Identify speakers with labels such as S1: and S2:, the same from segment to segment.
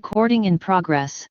S1: Recording in progress.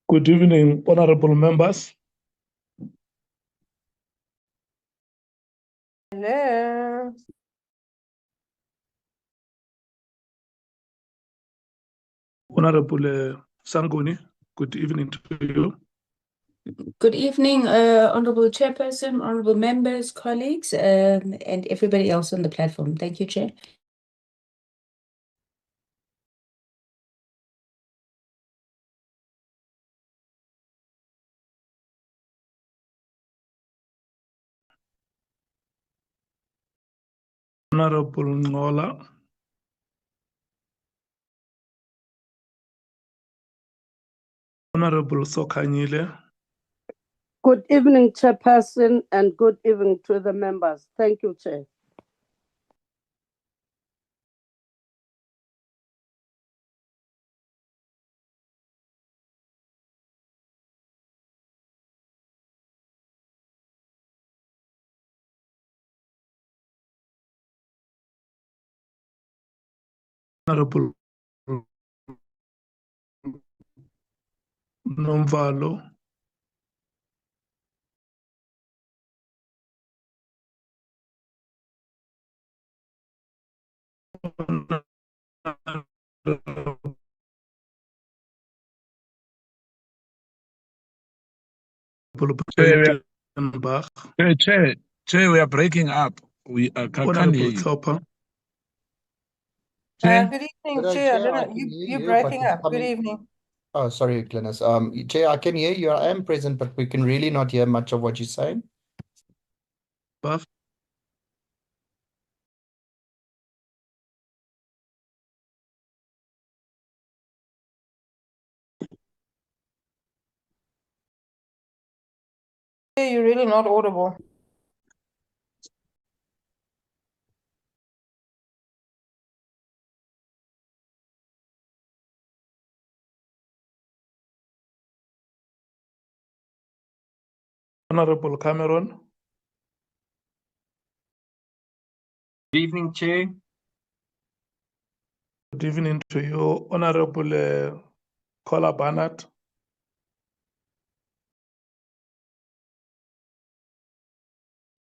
S2: Good evening, honorable members.
S3: Hello.
S2: Honorable Sanguni, good evening to you.
S4: Good evening, Honorable Chairperson, Honorable Members, colleagues, and everybody else on the platform. Thank you, Chair.
S2: Honorable Ngola. Honorable Sokanyile.
S5: Good evening, Chairperson, and good evening to the members. Thank you, Chair.
S2: Honorable Nomvalo.
S6: Chair, we are breaking up. We can't hear you.
S2: Chopper.
S6: Chair?
S3: Good evening,
S7: Hello,
S3: Chair. I
S7: Chair,
S3: don't
S7: I
S3: know,
S7: can hear
S3: you're
S7: you,
S3: breaking
S7: but it's
S3: up. Good
S7: coming-
S3: evening.
S7: Oh, sorry, Glennis. Chair, I can hear you. I am present, but we can really not hear much of what you're saying.
S2: Buff.
S3: You're really not audible.
S2: Honorable Cameron.
S8: Good evening, Chair.
S2: Good evening to you, Honorable Kola Barnett.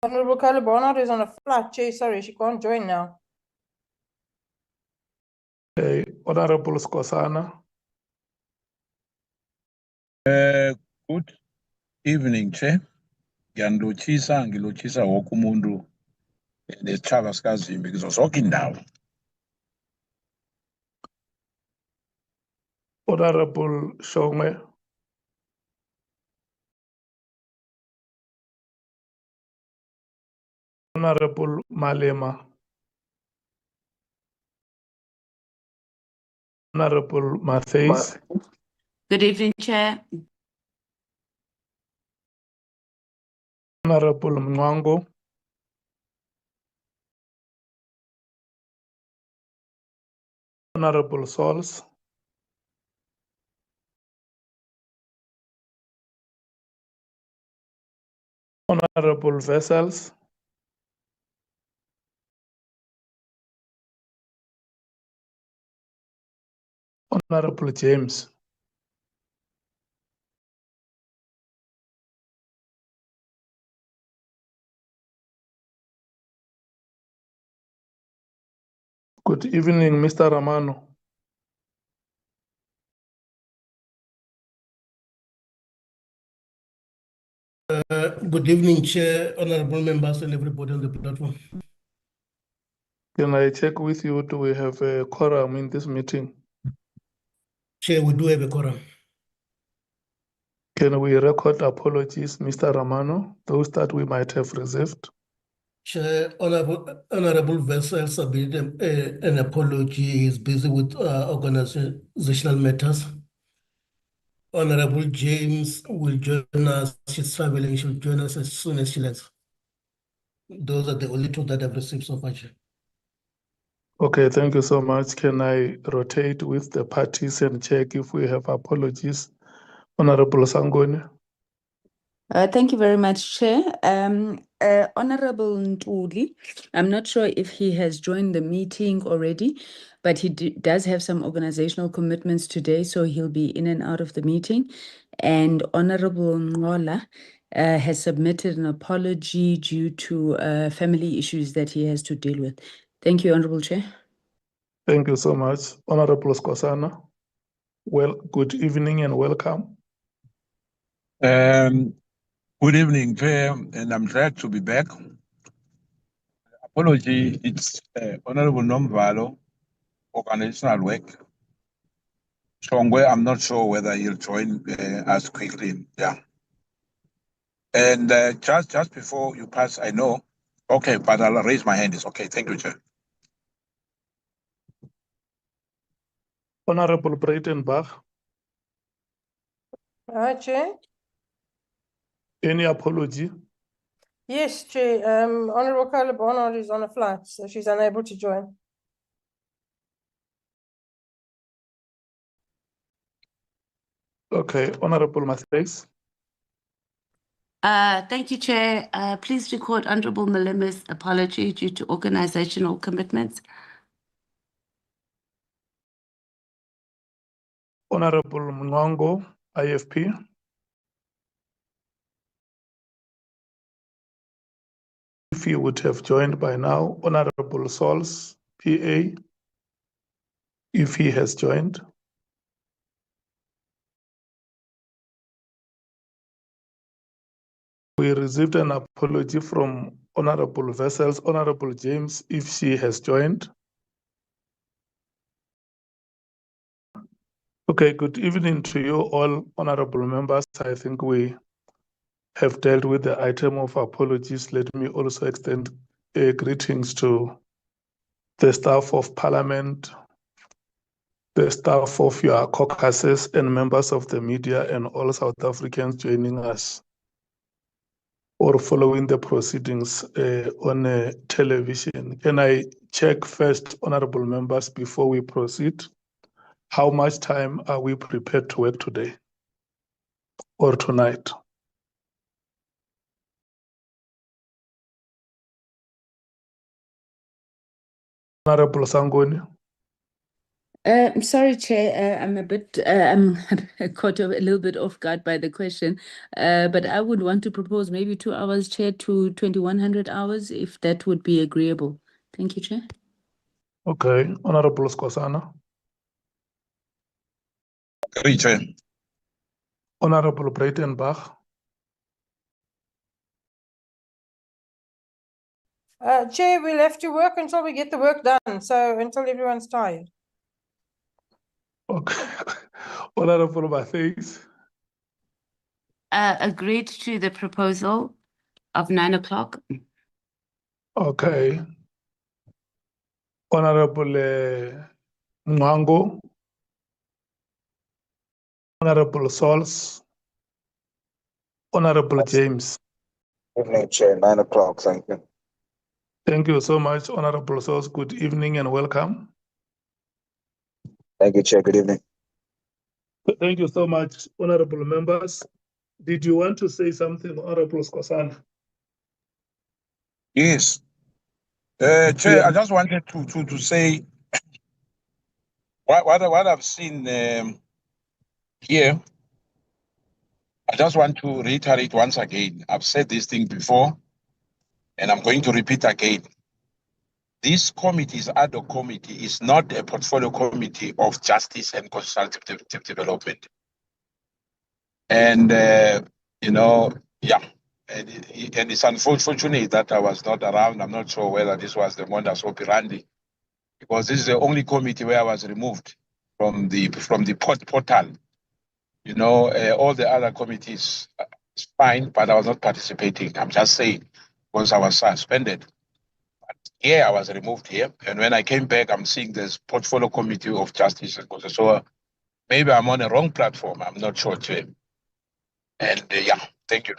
S3: Honorable Carla Barnard is on a flight, Chair. Sorry, she can't join now.
S2: Honorable Skosana.
S6: Good evening, Chair. Ngilotshisa wonke umuntu nesitshaba sikaZimbi kuzo zonke indawo.
S2: Honorable Shongwe, Honorable Malema, Honorable Mattheys,
S4: Good evening, Chair.
S2: Honorable Mwango, Honorable Sols, Honorable Vessels, Honorable James, good evening, Mr. Ramano,
S1: Good evening, Chair, honorable members, and everybody on the platform.
S2: can I check with you, do we have a quorum in this meeting?
S1: Chair, we do have a quorum.
S2: Can we record apologies, Mr. Ramano, those that we might have received?
S1: Chair, honorable Vessel submitted an apology. He's busy with organizational matters. Honorable James will join us. She's traveling. She'll join us as soon as she lands. Those are the only two that I've received so far, Chair.
S2: Okay, thank you so much. Can I rotate with the parties and check if we have apologies? Honorable Sangoni,
S4: Thank you very much, Chair. Honorable Ntuli, I'm not sure if he has joined the meeting already, but he does have some organizational commitments today, so he'll be in and out of the meeting. And Honorable Ngola has submitted an apology due to family issues that he has to deal with. Thank you, Honorable Chair.
S2: thank you so much. Honorable Skosana, well, good evening and welcome.
S6: Good evening, Chair, and I'm glad to be back. Apology, it's Honorable Nomvalo, organizational work. Shongwe, I'm not sure whether he'll join us quickly. Yeah. And just before you pass, I know. Okay, but I'll raise my hand. It's okay. Thank you, Chair.
S2: Honorable Breitenbach,
S3: Hi, Chair.
S2: any apology?
S3: Yes, Chair. Honorable Carla Barnard is on a flight, so she's unable to join.
S2: Okay, Honorable Mattheys,
S9: Thank you, Chair. Please record Honorable Malema's apology due to organizational commitments.
S2: Honorable Mwango, IFP, if he would have joined by now. Honorable Sols, PA, if he has joined. We received an apology from Honorable Vessels, Honorable James, if she has joined. Okay, good evening to you all, honorable members. I think we have dealt with the item of apologies. Let me also extend greetings to the staff of Parliament, the staff of your caucuses and members of the media and all South Africans joining us or following the proceedings on television. Can I check first, honorable members, before we proceed? How much time are we prepared to work today or tonight? Honorable Sangoni.
S4: I'm sorry, Chair. I'm a bit I'm caught a little bit off guard by the question, but I would want to propose maybe 2 hours, Chair, to 2100 hours, if that would be agreeable. Thank you, Chair.
S2: Okay, Honorable Skosana.
S6: Agree, Chair.
S2: Honorable Breitenbach.
S3: Chair, we'll have to work until we get the work done. So until everyone's tired.
S2: Okay. Honorable Matthews.
S9: Agreed to the proposal of 9 o'clock.
S2: Okay. Honorable Mwango. Honorable Sols. Honorable James.
S6: Evening, Chair, 9 o'clock, thank you.
S2: Thank you so much, Honorable Sols. Good evening and welcome.
S6: Thank you, Chair, good evening.
S2: Thank you so much, honorable members. Did you want to say something, Honorable Skosana?
S6: Yes. Chair,
S2: Yeah.
S6: I just wanted to say what I've seen here. I just want to reiterate once again. I've said this thing before, and I'm going to repeat again. This committee's ad hoc committee is not a portfolio committee of justice and constitutional development. And, yeah, and it's unfortunate that I was not around. I'm not sure whether this was the modus operandi, because this is the only committee where I was removed from the portal. You know, all the other committees, it's fine, but I was not participating. I'm just saying, because I was suspended. Here, I was removed here. And when I came back, I'm seeing this portfolio committee of justice. So maybe I'm on a wrong platform. I'm not sure, Chair. And yeah, thank you.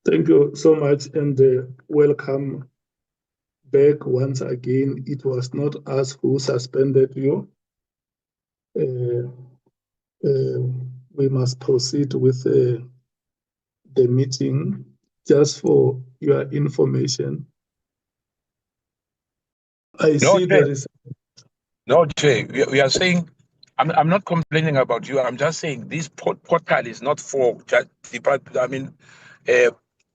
S2: Thank you so much and welcome back once again. It was not us who suspended you. We must proceed with the meeting. Just for your information, I see there is.
S6: No, Jay, we are saying, I'm not complaining about you. I'm just saying this portal is not for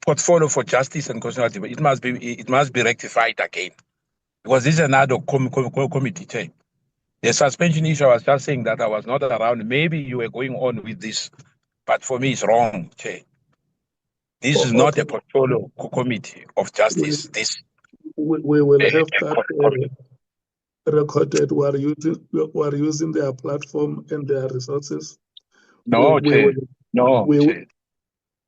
S6: portfolio for justice and constitutional development. It must be rectified again, because this is another committee, Jay. The suspension issue, I was just saying that I was not around. Maybe you were going on with this, but for me, it's wrong, Jay. This is not a portfolio committee of justice.
S2: We will have that recorded. We are using their platform and their resources.
S6: No, Jay. No, Jay.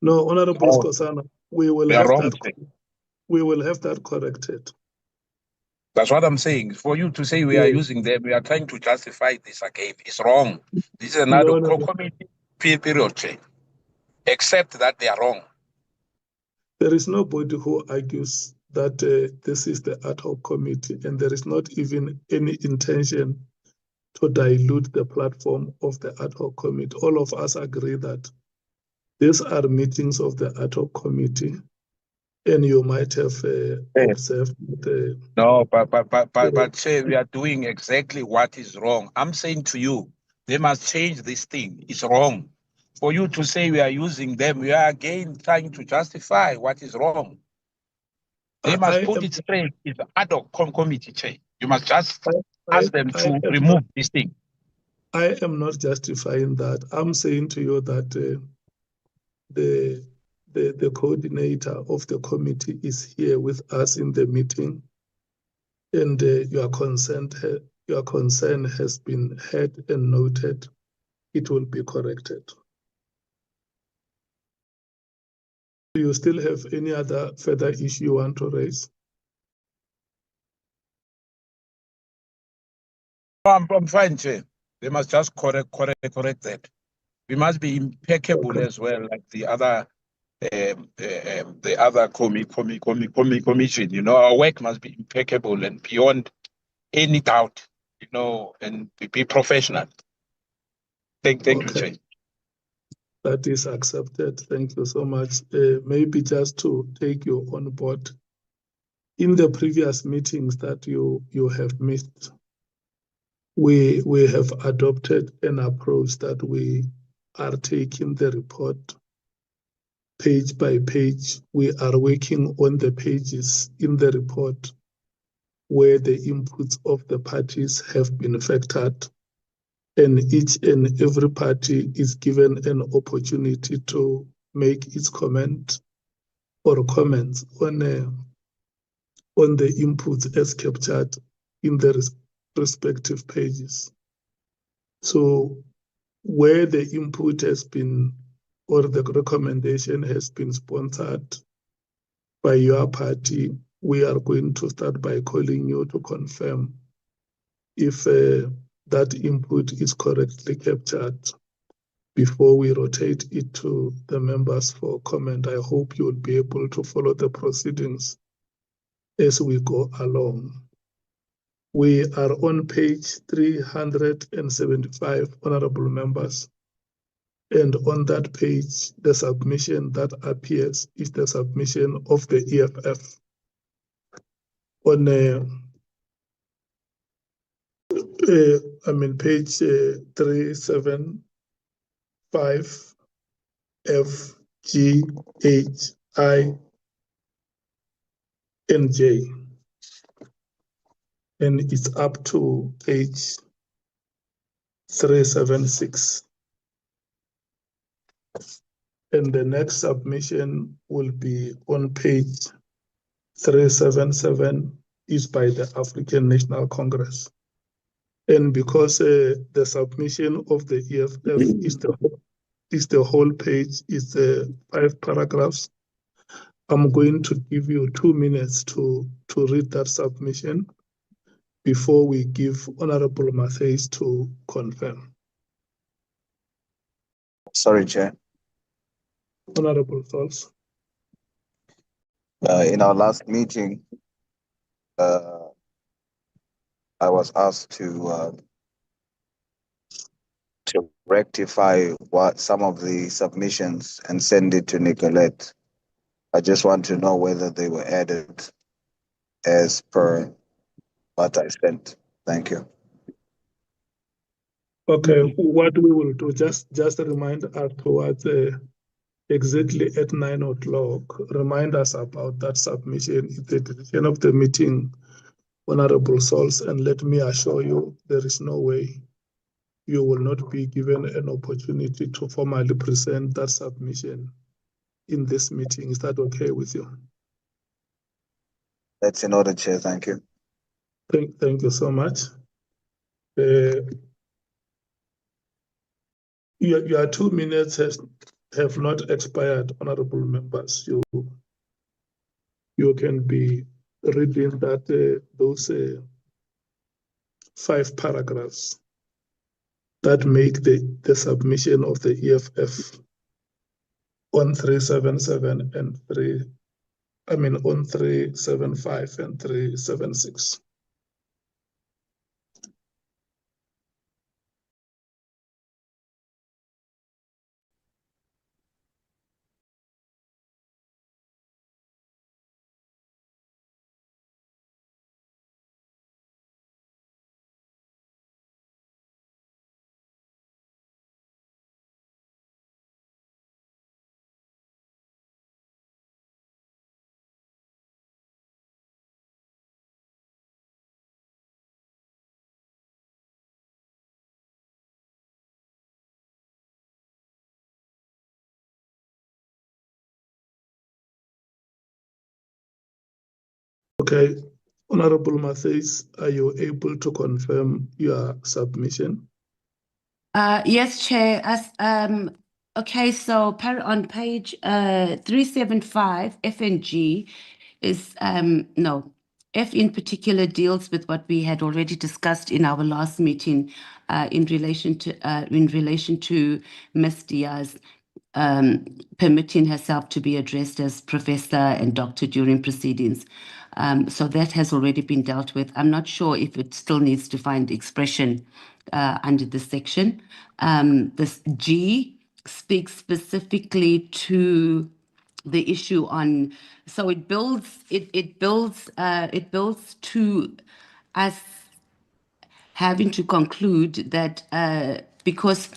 S2: No, Honorable Skosana, we will have that corrected.
S6: That's what I'm saying. For you to say we are using them, we are trying to justify this again. It's wrong. This is another committee period change. Except that they are wrong.
S2: There is nobody who argues that this is the ad hoc committee, and there is not even any intention to dilute the platform of the ad hoc committee. All of us agree that these are meetings of the ad hoc committee, and you might have observed.
S6: No, but say we are doing exactly what is wrong. I'm saying to you, they must change this thing. It's wrong. For you to say we are using them, we are again trying to justify what is wrong. They must put it straight. It's the ad hoc committee, Chair. You must just ask them to remove this thing.
S2: I am not justifying that. I'm saying to you that the coordinator of the committee is here with us in the meeting, and your concern has been heard and noted. It will be corrected. Do you still have any other further issue you want to raise?
S6: I'm fine, Chair. They must just correct that. We must be impeccable as well, like the other commission. You know, our work must be impeccable and beyond any doubt. You know, and be professional. Thank you, Chair.
S2: That is accepted. Thank you so much. Maybe just to take you on board, in the previous meetings that you have missed, we have adopted an approach that we are taking the report page by page. We are working on the pages in the report where the inputs of the parties have been factored, and each and every party is given an opportunity to make its comment or comments on the inputs as captured in the respective pages. So where the input has been or the recommendation has been sponsored by your party, we are going to start by calling you to confirm if that input is correctly captured before we rotate it to the members for comment. I hope you will be able to follow the proceedings as we go along. We are on page 375, honorable members. And on that page, the submission that appears is the submission of the EFF. On page 375, F, G, H, I, and J. And it's up to page 376. And the next submission will be on page 377, is by the African National Congress. And because the submission of the EFF is the whole page, is 5 paragraphs, I'm going to give you 2 minutes to read that submission before we give Honorable Matthys to confirm.
S10: Sorry, Chair.
S2: Honorable thoughts.
S10: In our last meeting, I was asked to rectify some of the submissions and send it to Nicolette. I just want to know whether they were added as per what I sent. Thank you.
S2: Okay, what we will do, just remind us towards exactly at 9 o'clock, remind us about that submission, the decision of the meeting, Honorable Souls, and let me assure you, there is no way you will not be given an opportunity to formally present that submission in this meeting. Is that okay with you?
S10: That's in order, Chair. Thank you.
S2: Thank you so much. Your 2 minutes have not expired, honorable members. You can be reading that those 5 paragraphs that make the submission of the EFF on 377 and on 375 and 376. Okay, Honorable Matthys, are you able to confirm your submission?
S9: Yes, Chair. Okay, so on page 375, F and G is no. F in particular deals with what we had already discussed in our last meeting in relation to Ms. Diaz permitting herself to be addressed as professor and doctor during proceedings. So that has already been dealt with. I'm not sure if it still needs to find expression under this section. This G speaks specifically to the issue on, so it builds to us having to conclude that because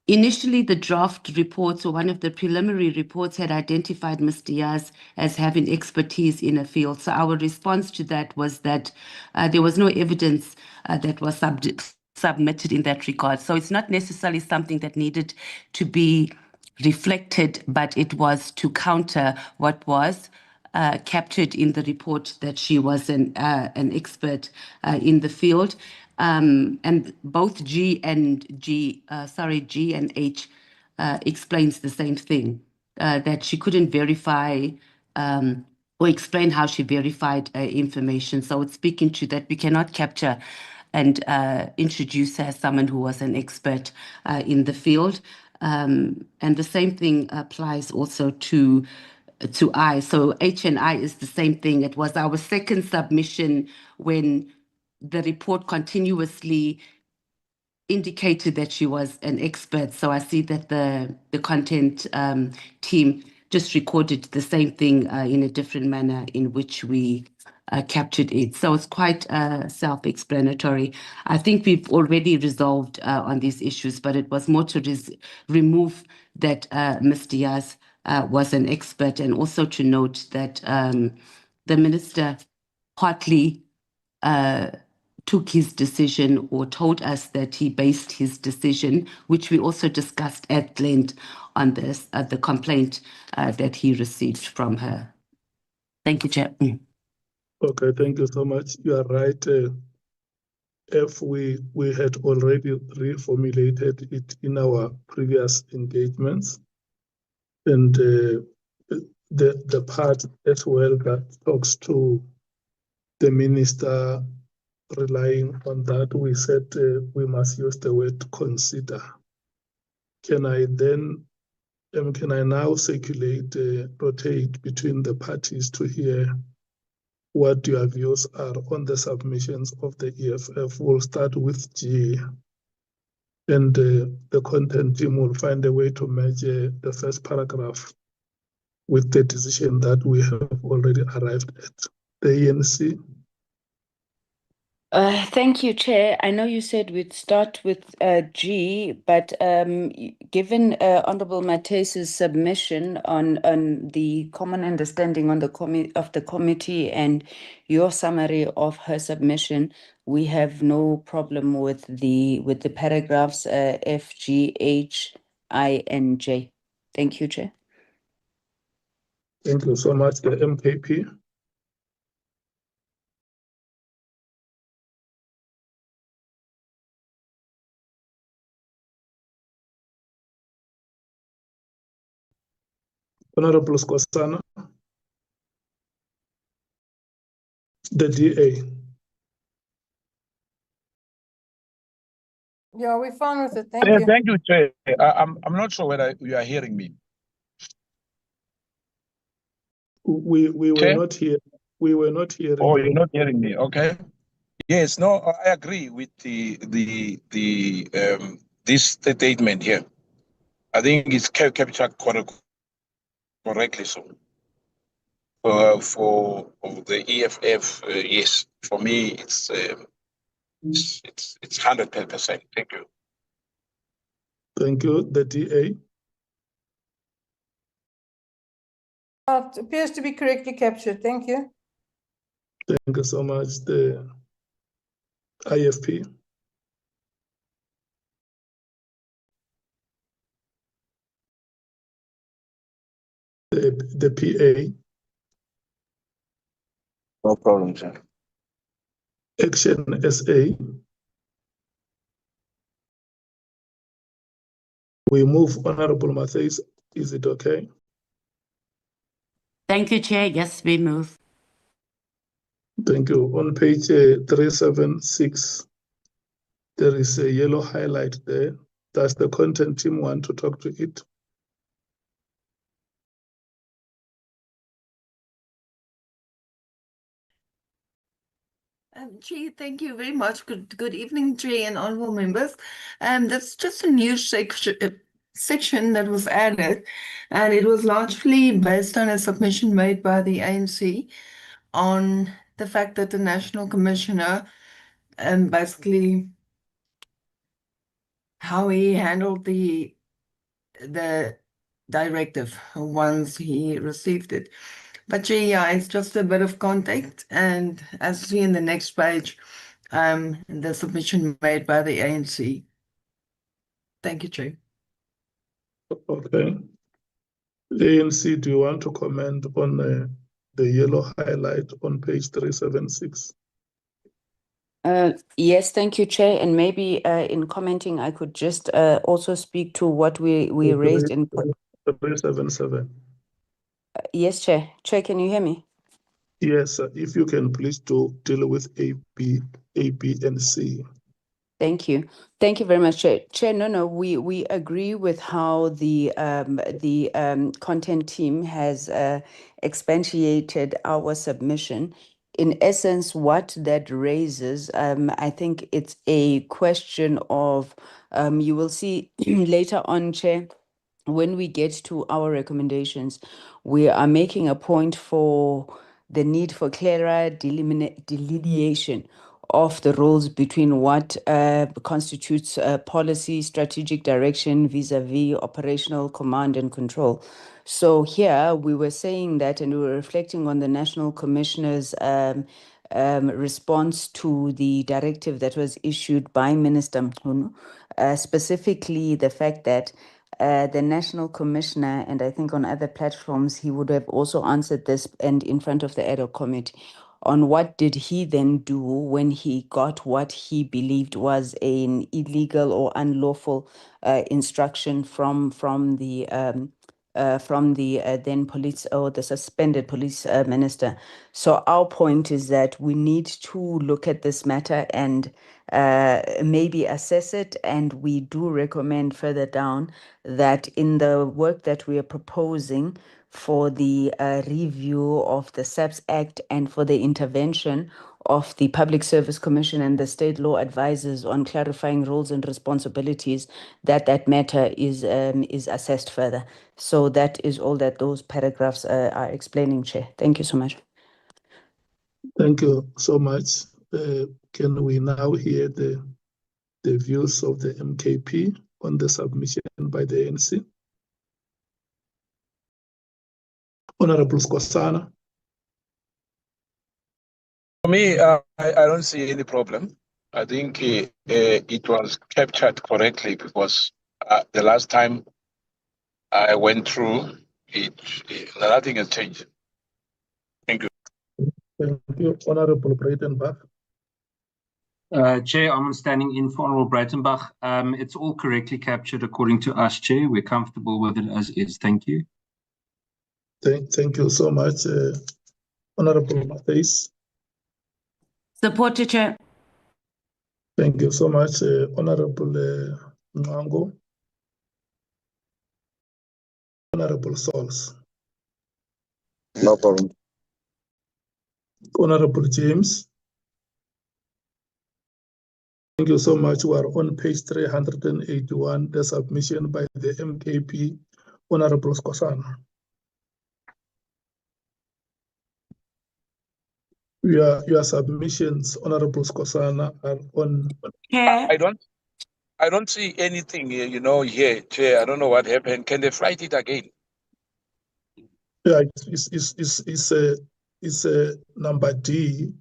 S9: initially the draft reports or one of the preliminary reports had identified Ms. Diaz as having expertise in a field. So our response to that was that there was no evidence that was submitted in that regard. So it's not necessarily something that needed to be reflected, but it was to counter what was captured in the report that she was an expert in the field. And both G and H explains the same thing, that she couldn't verify or explain how she verified information. So it's speaking to that we cannot capture and introduce her as someone who was an expert in the field. And the same thing applies also to I. So H and I is the same thing. It was our second submission when the report continuously indicated that she was an expert. So I see that the content team just recorded the same thing in a different manner in which we captured it. So it's quite self-explanatory. I think we've already resolved on these issues, but it was more to remove that Ms. Diaz was an expert, and also to note that the minister partly took his decision or told us that he based his decision, which we also discussed at length on this, the complaint that he received from her. Thank you, Chair.
S2: Okay, thank you so much. You are right. If we had already reformulated it in our previous engagements, and the part as well that talks to the minister relying on that, we said we must use the word consider. Can I now circulate, rotate between the parties to hear what your views are on the submissions of the EFF? We'll start with G, and the content team will find a way to match the first paragraph with the decision that we have already arrived at. The ENC.
S4: Thank you, Chair. I know you said we'd start with G, but given Honorable Matese's submission on the common understanding on the committee and your summary of her submission, we have no problem with the paragraphs F, G, H, I, and J. Thank you, Chair.
S2: Thank you so much. The MKP. Honorable Skosana. The DA.
S3: Yeah, we're fine with it. Thank you.
S6: Thank you, Chair. I'm not sure whether you are hearing me.
S2: We were
S6: Chair?
S2: not here. We were not hearing.
S6: Oh, you're not hearing me. Okay. Yes. No, I agree with this statement here. I think it's captured correctly. So for the EFF, yes. For me, it's 100%. Thank you.
S2: Thank you. The DA.
S3: It appears to be correctly captured. Thank you.
S2: Thank you so much. The IFP. The PA.
S10: No problem, sir.
S2: Action SA. We move Honorable Mathis. Is it okay?
S9: Thank you, Chair. Yes, we move.
S2: Thank you. On page 376, there is a yellow highlight there. Does the content team want to talk to it?
S11: Chair, thank you very much. Good evening, Chair and honorable members. That's just a new section that was added, and it was largely based on a submission made by the ANC on the fact that the National Commissioner basically how he handled the directive once he received it. But yeah, it's just a bit of context, and as you see in the next page, the submission made by the ANC. Thank you, Chair.
S2: Okay. ANC, do you want to comment on the yellow highlight on page 376?
S4: Yes, thank you, Chair. And maybe in commenting, I could just also speak to what we raised in.
S2: 377.
S4: Yes, Chair. Chair, can you hear me?
S2: Yes, if you can please deal with A, B, and C.
S4: Thank you. Thank you very much, Chair. Chair, no, we agree with how the content team has expatiated our submission. In essence, what that raises, I think it's a question of, you will see later on, Chair, when we get to our recommendations, we are making a point for the need for clearer delineation of the roles between what constitutes policy, strategic direction vis-a-vis operational command and control. So here we were saying that, and we were reflecting on the National Commissioner's response to the directive that was issued by Minister Mkhwanazi, specifically the fact that the National Commissioner, and I think on other platforms, he would have also answered this and in front of the ad hoc committee on what did he then do when he got what he believed was an illegal or unlawful instruction from the then police or the suspended police minister. So our point is that we need to look at this matter and maybe assess it, and we do recommend further down that in the work that we are proposing for the review of the SAPS Act and for the intervention of the Public Service Commission and the state law advisors on clarifying roles and responsibilities, that matter is assessed further. So that is all that those paragraphs are explaining, Chair. Thank you so much.
S2: Thank you so much. Can we now hear the views of the MKP on the submission by the ANC? Honorable Skhosana.
S6: For me, I don't see any problem. I think it was captured correctly because the last time I went through it, nothing has changed. Thank you.
S2: Thank you. Honorable Breitenbach.
S8: Chair, I'm standing in for Honorable Breitenbach. It's all correctly captured according to us, Chair. We're comfortable with it as is. Thank you.
S2: Thank you so much, Honorable Matthys.
S9: Supported, Chair.
S2: Thank you so much, Honorable Nwango. Honorable Sauls.
S10: No problem.
S2: Honorable James. Thank you so much. We are on page 381, the submission by the MKP, Honorable Skhosana. Your submissions, Honorable Skhosana, are on.
S9: Chair.
S6: I don't see anything here, here, Chair. I don't know what happened. Can they write it again?
S2: Yeah, it's number D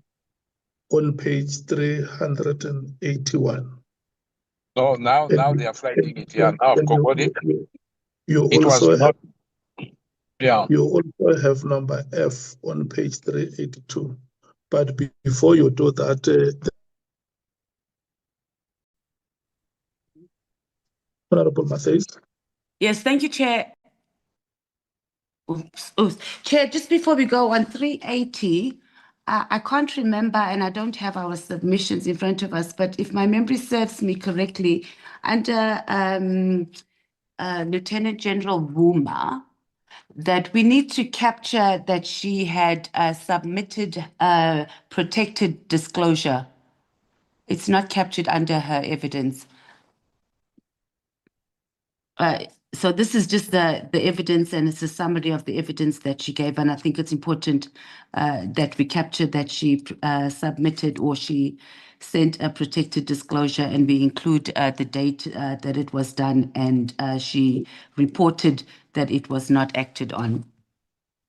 S2: on page 381.
S6: No, now they are writing it. Yeah, now I've got it.
S2: You
S6: It was
S2: also
S6: not. Yeah.
S2: You also have number F on page 382. But before you do that, Honorable Matthys.
S9: Yes, thank you, Chair. Oops. Chair, just before we go on 380, I can't remember, and I don't have our submissions in front of us, but if my memory serves me correctly, under Lieutenant General Wuma, that we need to capture that she had submitted protected disclosure. It's not captured under her evidence. So this is just the evidence, and it's a summary of the evidence that she gave. And I think it's important that we capture that she submitted or she sent a protected disclosure, and we include the date that it was done, and she reported that it was not acted on.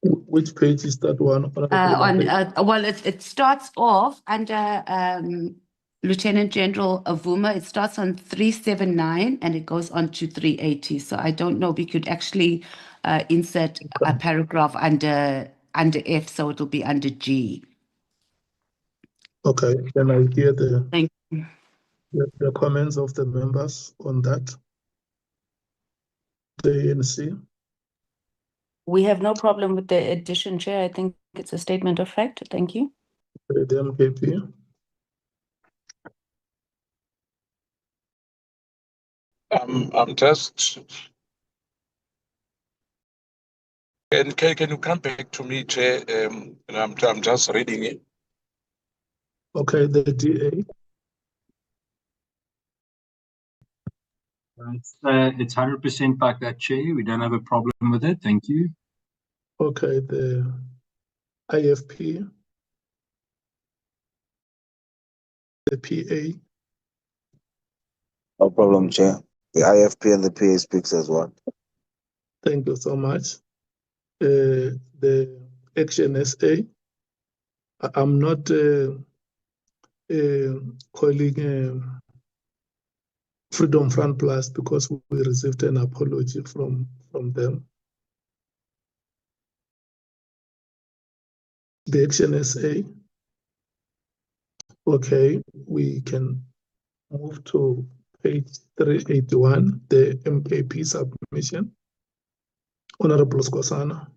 S2: Which page is that one?
S9: Well, it starts off under Lieutenant General Avuma, it starts on 379 and it goes on to 380. So I don't know, we could actually insert a paragraph under F, so it'll be under G.
S2: Okay, can I hear
S9: Thank you.
S2: the comments of the members on that? The ANC?
S4: We have no problem with the addition, Chair. I think it's a statement of fact. Thank you.
S2: The MKP?
S6: I'm just. Can you come back to me, Chair? I'm just reading it.
S2: Okay, the DA?
S8: It's 100% like that, Chair. We don't have a problem with it. Thank you.
S2: Okay, the IFP? The PA?
S10: No problem, Chair. The IFP and the PA speaks as one.
S2: Thank you so much. The Action SA? I'm not calling Freedom Front Plus because we received an apology from them. The Action SA? Okay, we can move to page 381, the MKP submission. Honorable Skosana.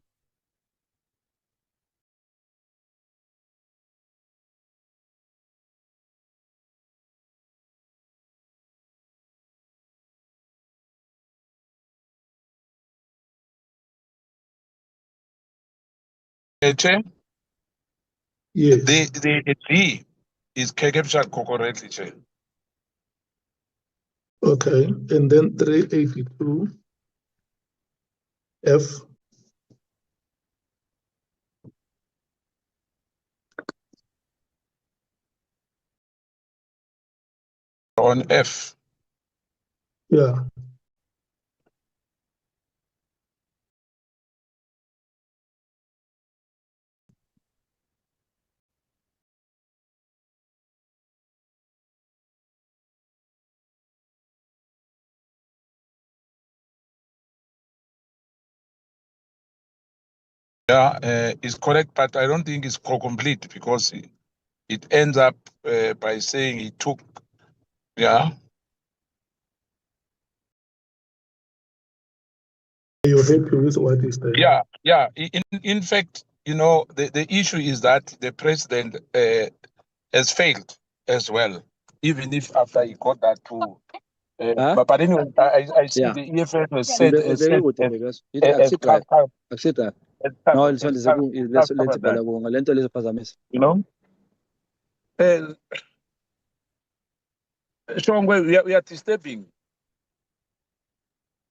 S6: Chair?
S2: Yes.
S6: The D is captured correctly, Chair.
S2: Okay, and then 382 F.
S6: On F.
S2: Yeah.
S6: Yeah, it's correct, but I don't think it's complete because it ends up by saying he took, yeah.
S2: Are you happy with what is there?
S6: Yeah. In fact, the issue is that the president has failed as well, even if after he got that too. But anyway, I see
S12: Yeah.
S6: the EFF has
S12: Ibe
S6: said as
S12: ukuthi because it akusita akusita no let's bhala kunga lento lezophazamisa
S6: Shongwe, we are disturbing.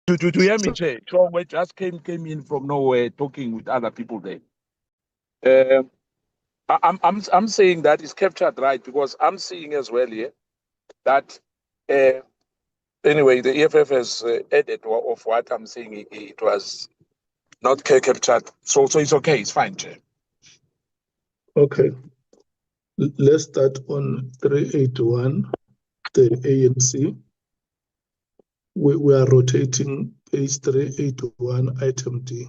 S6: To hear me, Chair. Shongwe just came in from nowhere talking with other people there. I'm saying that is captured right because I'm seeing as well here that anyway the EFF has added of what I'm saying. It was not captured, so it's okay. It's fine, Chair.
S2: Okay. Let's start on 381, the ANC. We are rotating page 381, item D.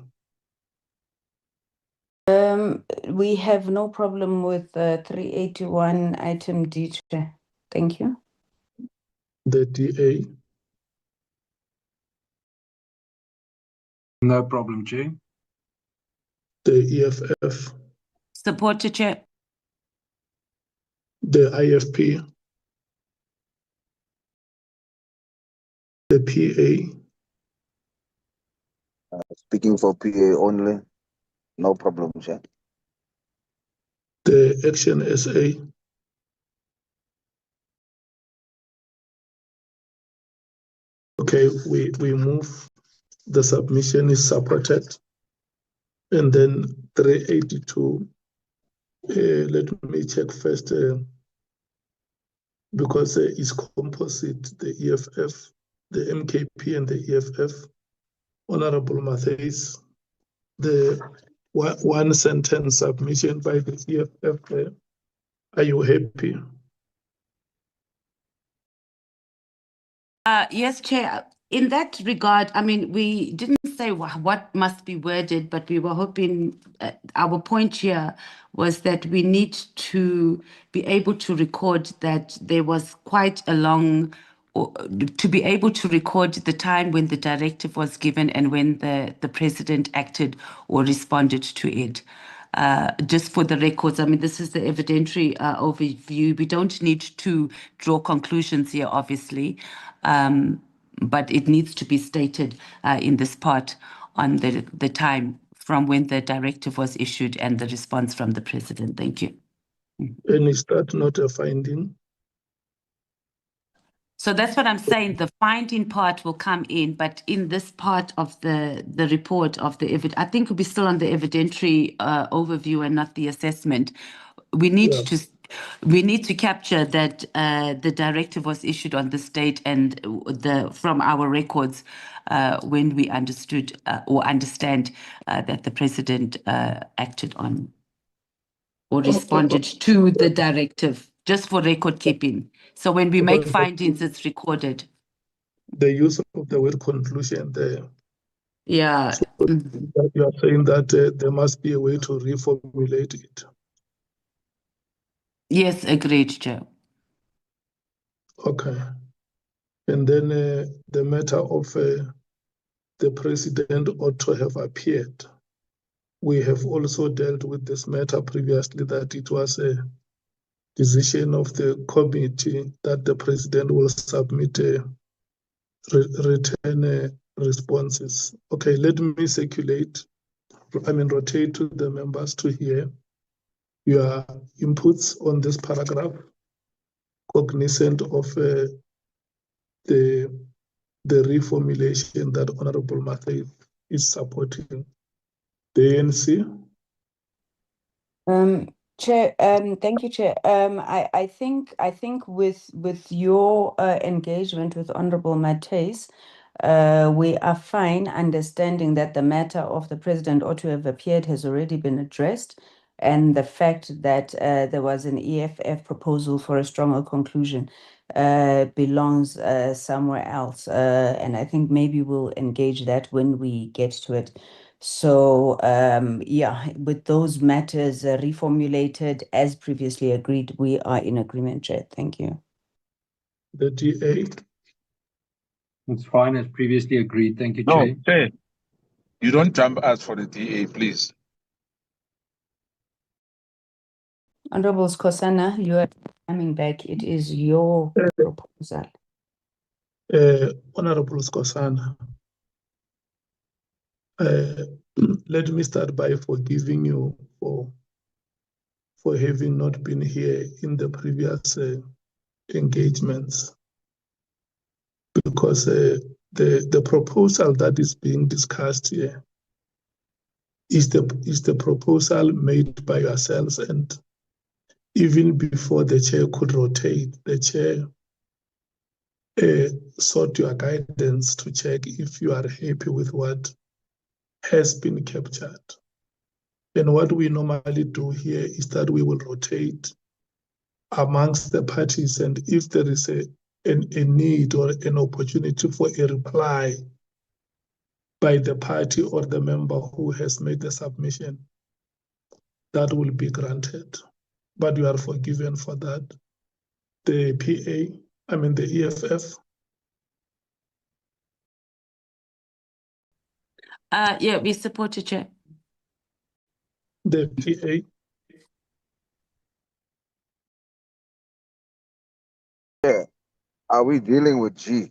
S4: We have no problem with 381 item D, Chair. Thank you.
S2: The DA.
S8: No problem, Chair.
S2: The EFF.
S9: Support to Chair.
S2: The IFP. The PA.
S10: Speaking for PA only, no problem, Chair.
S2: The Action SA. Okay, we move. The submission is supported. And then 382. Let me check first because it's composite, the EFF, the MKP and the EFF. Honorable Matthys, the one sentence submission by the EFF, are you happy?
S9: Yes, Chair. In that regard, I mean, we didn't say what must be worded, but we were hoping our point here was that we need to be able to record that there was quite a long, to be able to record the time when the directive was given and when the president acted or responded to it. Just for the records, I mean, this is the evidentiary overview. We don't need to draw conclusions here, obviously, but it needs to be stated in this part on the time from when the directive was issued and the response from the president. Thank you.
S2: And is that not a finding?
S9: So that's what I'm saying. The finding part will come in, but in this part of the report of the I think we'll be still on the evidentiary overview and not the assessment. We need to capture that the directive was issued on this date and from our records when we understood or understand that the president acted on or responded to the directive, just for record keeping. So when we make findings, it's recorded.
S2: The use of the word conclusion there.
S9: Yeah.
S2: So you are saying that there must be a way to reformulate it.
S9: Yes, agreed, Chair.
S2: Okay. And then the matter of the president ought to have appeared. We have also dealt with this matter previously, that it was a decision of the committee that the president will submit written responses. Okay, let me rotate to the members to hear your inputs on this paragraph, cognizant of the reformulation that Honorable Mathe is supporting. The ANC.
S4: Chair, thank you, Chair. I think with your engagement with Honorable Mates, we are fine understanding that the matter of the president ought to have appeared has already been addressed, and the fact that there was an EFF proposal for a stronger conclusion belongs somewhere else. And I think maybe we'll engage that when we get to it. So, yeah, with those matters reformulated as previously agreed, we are in agreement, Chair. Thank you.
S2: The DA.
S8: It's fine as previously agreed. Thank you,
S6: No,
S8: Chair.
S6: Chair, you don't jump us for the DA, please.
S4: Honorable Skosana, you are coming back. It is your proposal.
S2: Honorable Skosana, let me start by forgiving you for having not been here in the previous engagements, because the proposal that is being discussed here is the proposal made by yourselves, and even before the chair could rotate, the chair sought your guidance to check if you are happy with what has been captured. And what we normally do here is that we will rotate amongst the parties, and if there is a need or an opportunity for a reply by the party or the member who has made the submission, that will be granted. But you are forgiven for that. The the EFF.
S9: Yeah, we support you, Chair.
S2: The PA.
S10: Yeah. Are we dealing with G?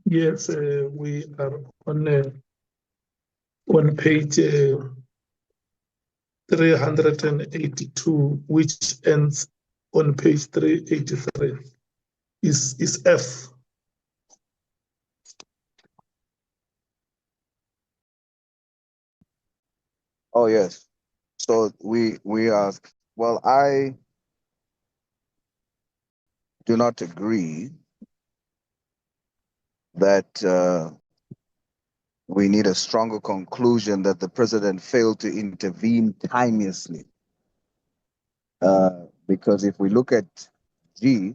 S2: Yes, we are on page 382, which ends on page 383. Is F.
S10: Oh yes. So we ask. Well, I do not agree that we need a stronger conclusion that the president failed to intervene timeously. Because if we look at G,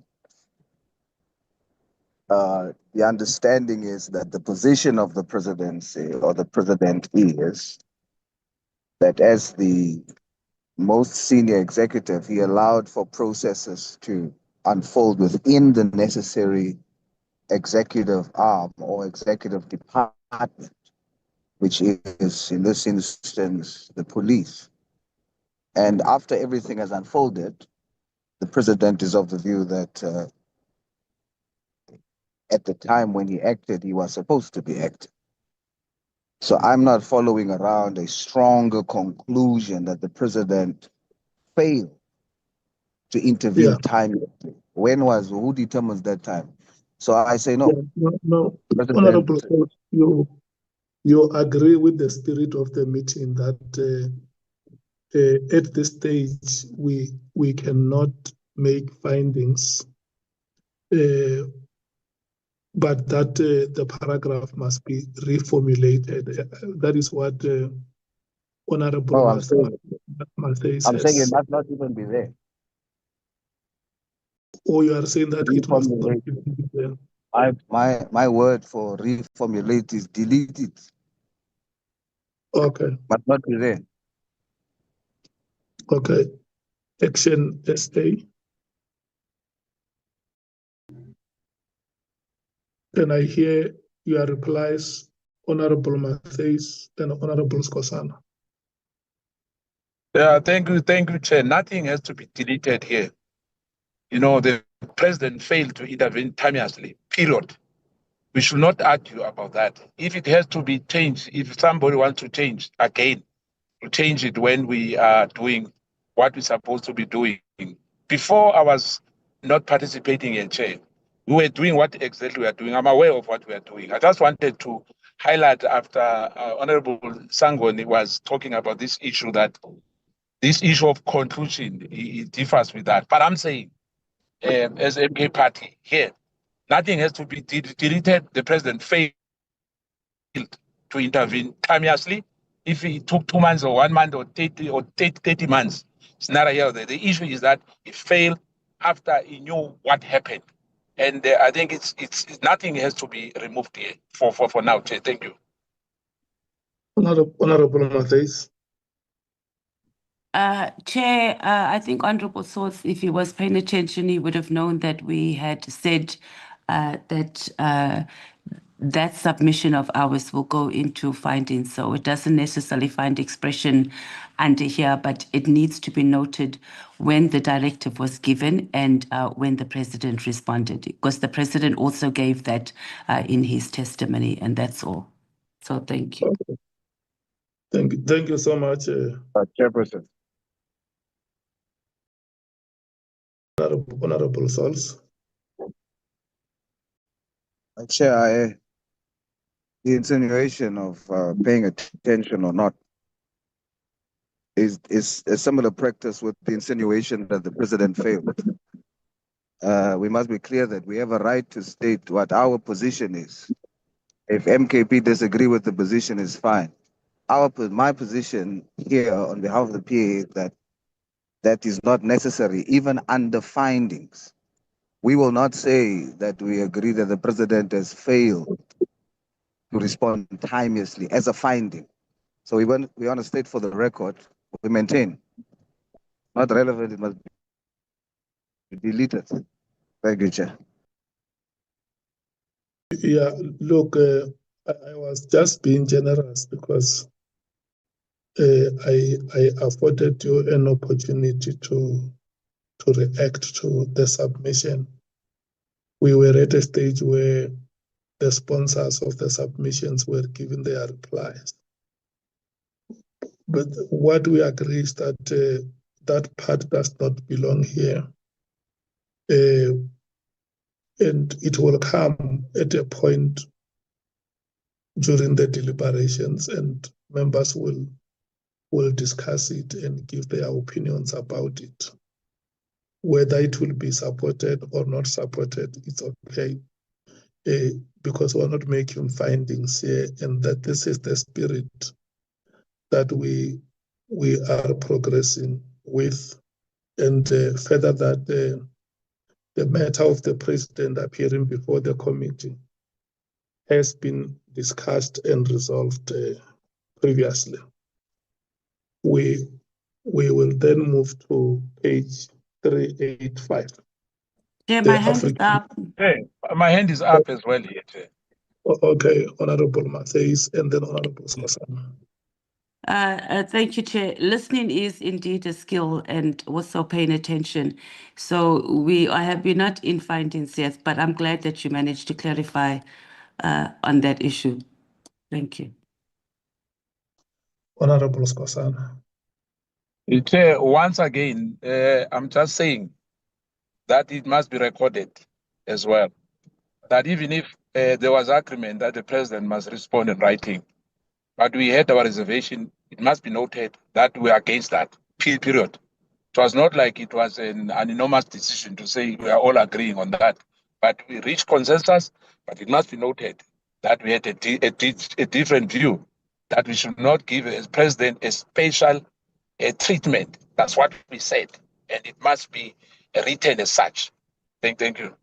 S10: the understanding is that the position of the presidency or the president is that as the most senior executive, he allowed for processes to unfold within the necessary executive arm or executive department, which is, in this instance, the police. And after everything has unfolded, the president is of the view that at the time when he acted, he was supposed to be acting. So I'm not following around a stronger conclusion that the president failed to intervene timely. Who determines that time? So I say no.
S2: No,
S10: President,
S2: Honorable, you agree with the spirit of the meeting that at this stage we cannot make findings, but that the paragraph must be reformulated. That is what Honorable
S10: no,
S2: Mathay
S10: I'm saying it
S2: says.
S10: must not even be there.
S2: Or you are saying that it must not even be there.
S10: My word for reformulate is delete it.
S2: Okay.
S10: But not be there.
S2: Okay. Action SA. Can I hear your replies, Honorable Mathays and Honorable Skosana?
S6: Yeah, thank you, Chair. Nothing has to be deleted here. You know, the president failed to intervene timeously, period. We should not argue about that. If it has to be changed, if somebody wants to change again, to change it when we are doing what we're supposed to be doing. Before I was not participating in Chair, we were doing what exactly we are doing. I'm aware of what we are doing. I just wanted to highlight after Honorable Sangoni was talking about this issue that this issue of conclusion, it differs with that. But I'm saying, as MK party here, nothing has to be deleted. The president failed to intervene timeously. If it took 2 months or 1 month or 30 months, it's not a year. The issue is that he failed after he knew what happened. And I think it's nothing has to be removed here for now, Chair. Thank you.
S2: Honorable Mathays.
S9: Chair, I think Honorable Source, if he was paying attention, he would have known that we had said that that submission of ours will go into findings. So it doesn't necessarily find expression under here, but it needs to be noted when the directive was given and when the president responded, because the president also gave that in his testimony, and that's all. So thank you.
S2: Okay. Thank you so much.
S10: Chairperson.
S2: Honorable Sols.
S10: Chair, the insinuation of paying attention or not is a similar practice with the insinuation that the president failed. We must be clear that we have a right to state what our position is. If MKP disagree with the position, is fine. My position here on behalf of the PA that is not necessary, even under findings. We will not say that we agree that the president has failed to respond timeously as a finding. So we want to state for the record, we maintain. Not relevant, it must be deleted. Thank you, Chair.
S2: Yeah, look, I was just being generous because I afforded you an opportunity to react to the submission. We were at a stage where the sponsors of the submissions were giving their replies. But what we agree is that that part does not belong here. And it will come at a point during the deliberations, and members will discuss it and give their opinions about it. Whether it will be supported or not supported, it's okay, because we're not making findings here, and that this is the spirit that we are progressing with. And further that the matter of the president appearing before the committee has been discussed and resolved previously. We will then move to page 385.
S9: Yeah,
S2: The
S9: my hand is
S2: African-
S9: up.
S6: Hey, my hand is up as well here, Chair.
S2: Okay, Honorable Mattheys and then Honorable Skosana.
S9: Thank you, Chair. Listening is indeed a skill and also paying attention. So I have been not in findings yet, but I'm glad that you managed to clarify on that issue. Thank you.
S2: Honorable Skosana.
S6: Chair, once again, I'm just saying that it must be recorded as well. That even if there was agreement that the president must respond in writing, but we had our reservation, it must be noted that we are against that, period. It was not like it was an enormous decision to say we are all agreeing on that, but we reached consensus, but it must be noted that we had a different view, that we should not give a president a special treatment. That's what we said, and it must be written as such. Thank you.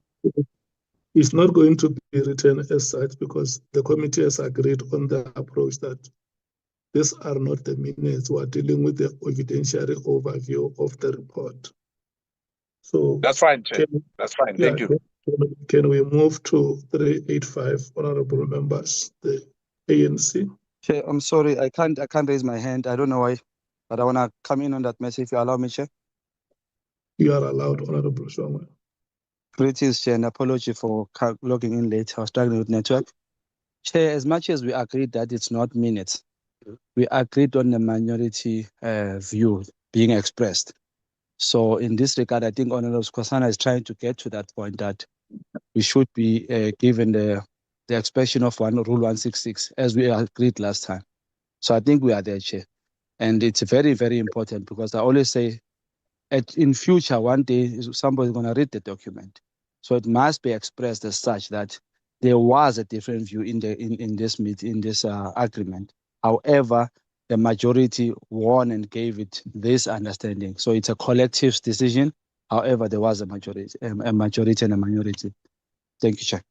S2: It's not going to be written as such because the committee has agreed on the approach that these are not the minutes. We are dealing with the evidentiary overview of the report. So
S6: that's fine, Chair. That's fine.
S2: Yeah,
S6: Thank you.
S2: Can we move to 385, honorable members, the ANC?
S12: Chair, I'm sorry, I can't raise my hand. I don't know why, but I want to come in on that message if you allow me, Chair.
S2: You are allowed, Honorable Shongwe.
S12: Greetings, Chair, and apology for logging in late. I was struggling with network. Chair, as much as we agreed that it's not minutes, we agreed on the minority view being expressed. So in this regard, I think Honorable Skosana is trying to get to that point that we should be given the expression of Rule 166 as we agreed last time. So I think we are there, Chair. And it's very, very important because I always say in future, one day somebody's going to read the document. So it must be expressed as such that there was a different view in this agreement. However, the majority won and gave it this understanding. So it's a collective decision. However, there was a majority and a minority. Thank you, Chair.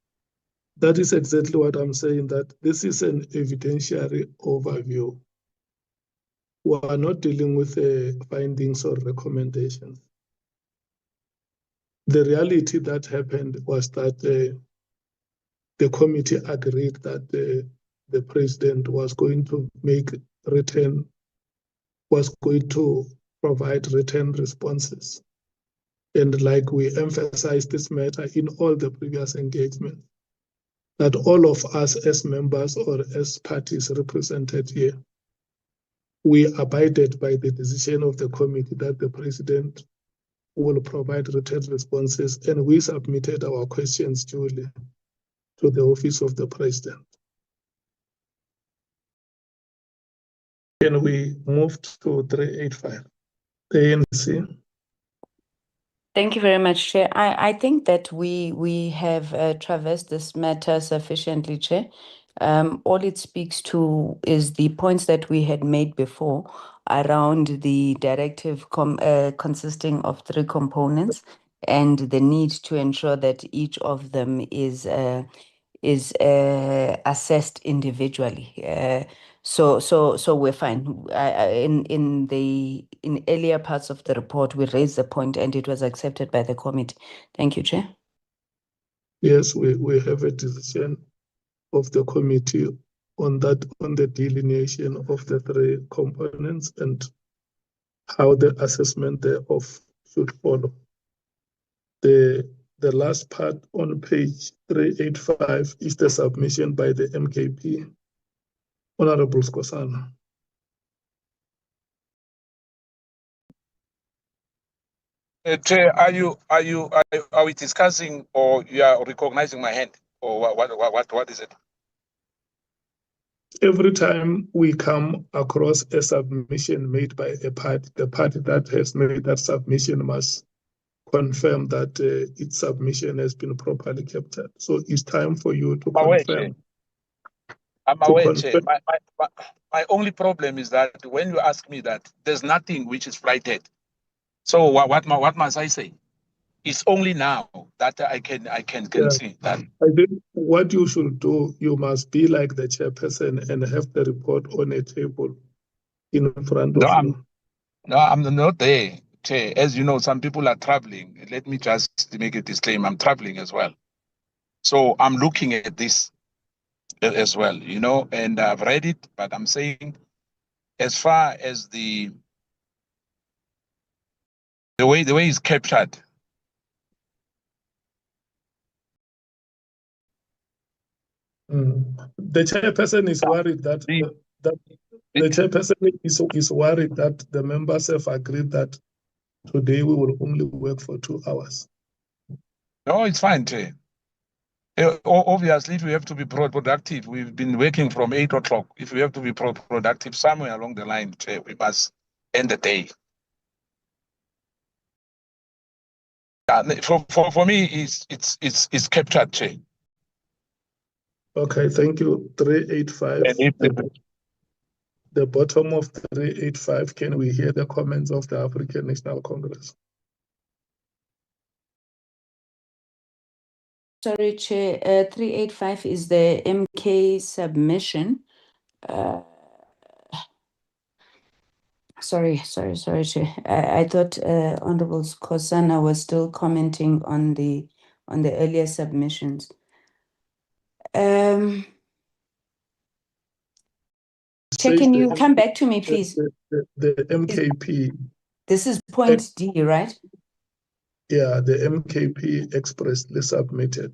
S2: That is exactly what I'm saying, that this is an evidentiary overview. We are not dealing with findings or recommendations. The reality that happened was that the committee agreed that the president was going to provide written responses. And like we emphasized this matter in all the previous engagements, that all of us as members or as parties represented here, we abided by the decision of the committee that the president will provide written responses, and we submitted our questions duly to the office of the president. Can we move to 385? The ANC.
S4: Thank you very much, Chair. I think that we have traversed this matter sufficiently, Chair. All it speaks to is the points that we had made before around the directive consisting of 3 components and the need to ensure that each of them is assessed individually. So we're fine. In earlier parts of the report, we raised the point and it was accepted by the committee. Thank you, Chair.
S2: Yes, we have a decision of the committee on the delineation of the 3 components and how the assessment thereof should follow. The last part on page 385 is the submission by the MKP. Honorable Skosana.
S6: Chair, are we discussing or you are recognizing my hand, or what is it?
S2: Every time we come across a submission made by a party, the party that has made that submission must confirm that its submission has been properly captured. So it's time for you to confirm.
S6: I'm aware, Chair. My only problem is that when you ask me that, there's nothing which is flighted. So what must I say? it's only now that I can see that.
S2: I think what you should do, you must be like the chairperson and have the report on a table in front of you.
S6: I'm not there, Chair. As you know, some people are traveling. Let me just make a disclaimer. I'm traveling as well. So I'm looking at this as well, and I've read it, but I'm saying as far as the way it's captured.
S2: The chairperson is worried that the chairperson is worried that the members have agreed that today we will only work for 2 hours.
S6: No, it's fine, Chair. Obviously, if we have to be productive, we've been working from 8 o'clock. If we have to be productive somewhere along the line, Chair, we must end the day. For me, it's captured, Chair.
S2: Okay, thank you. 385. The bottom of 385, can we hear the comments of the African National Congress?
S4: Sorry, Chair, 385 is the MK submission. Sorry, Chair. I thought Honorable Kosana was still commenting on the earlier submissions. Chair, can you come back to me, please?
S2: The MKP.
S4: This is point D, right?
S2: Yeah, the MKP expressly submitted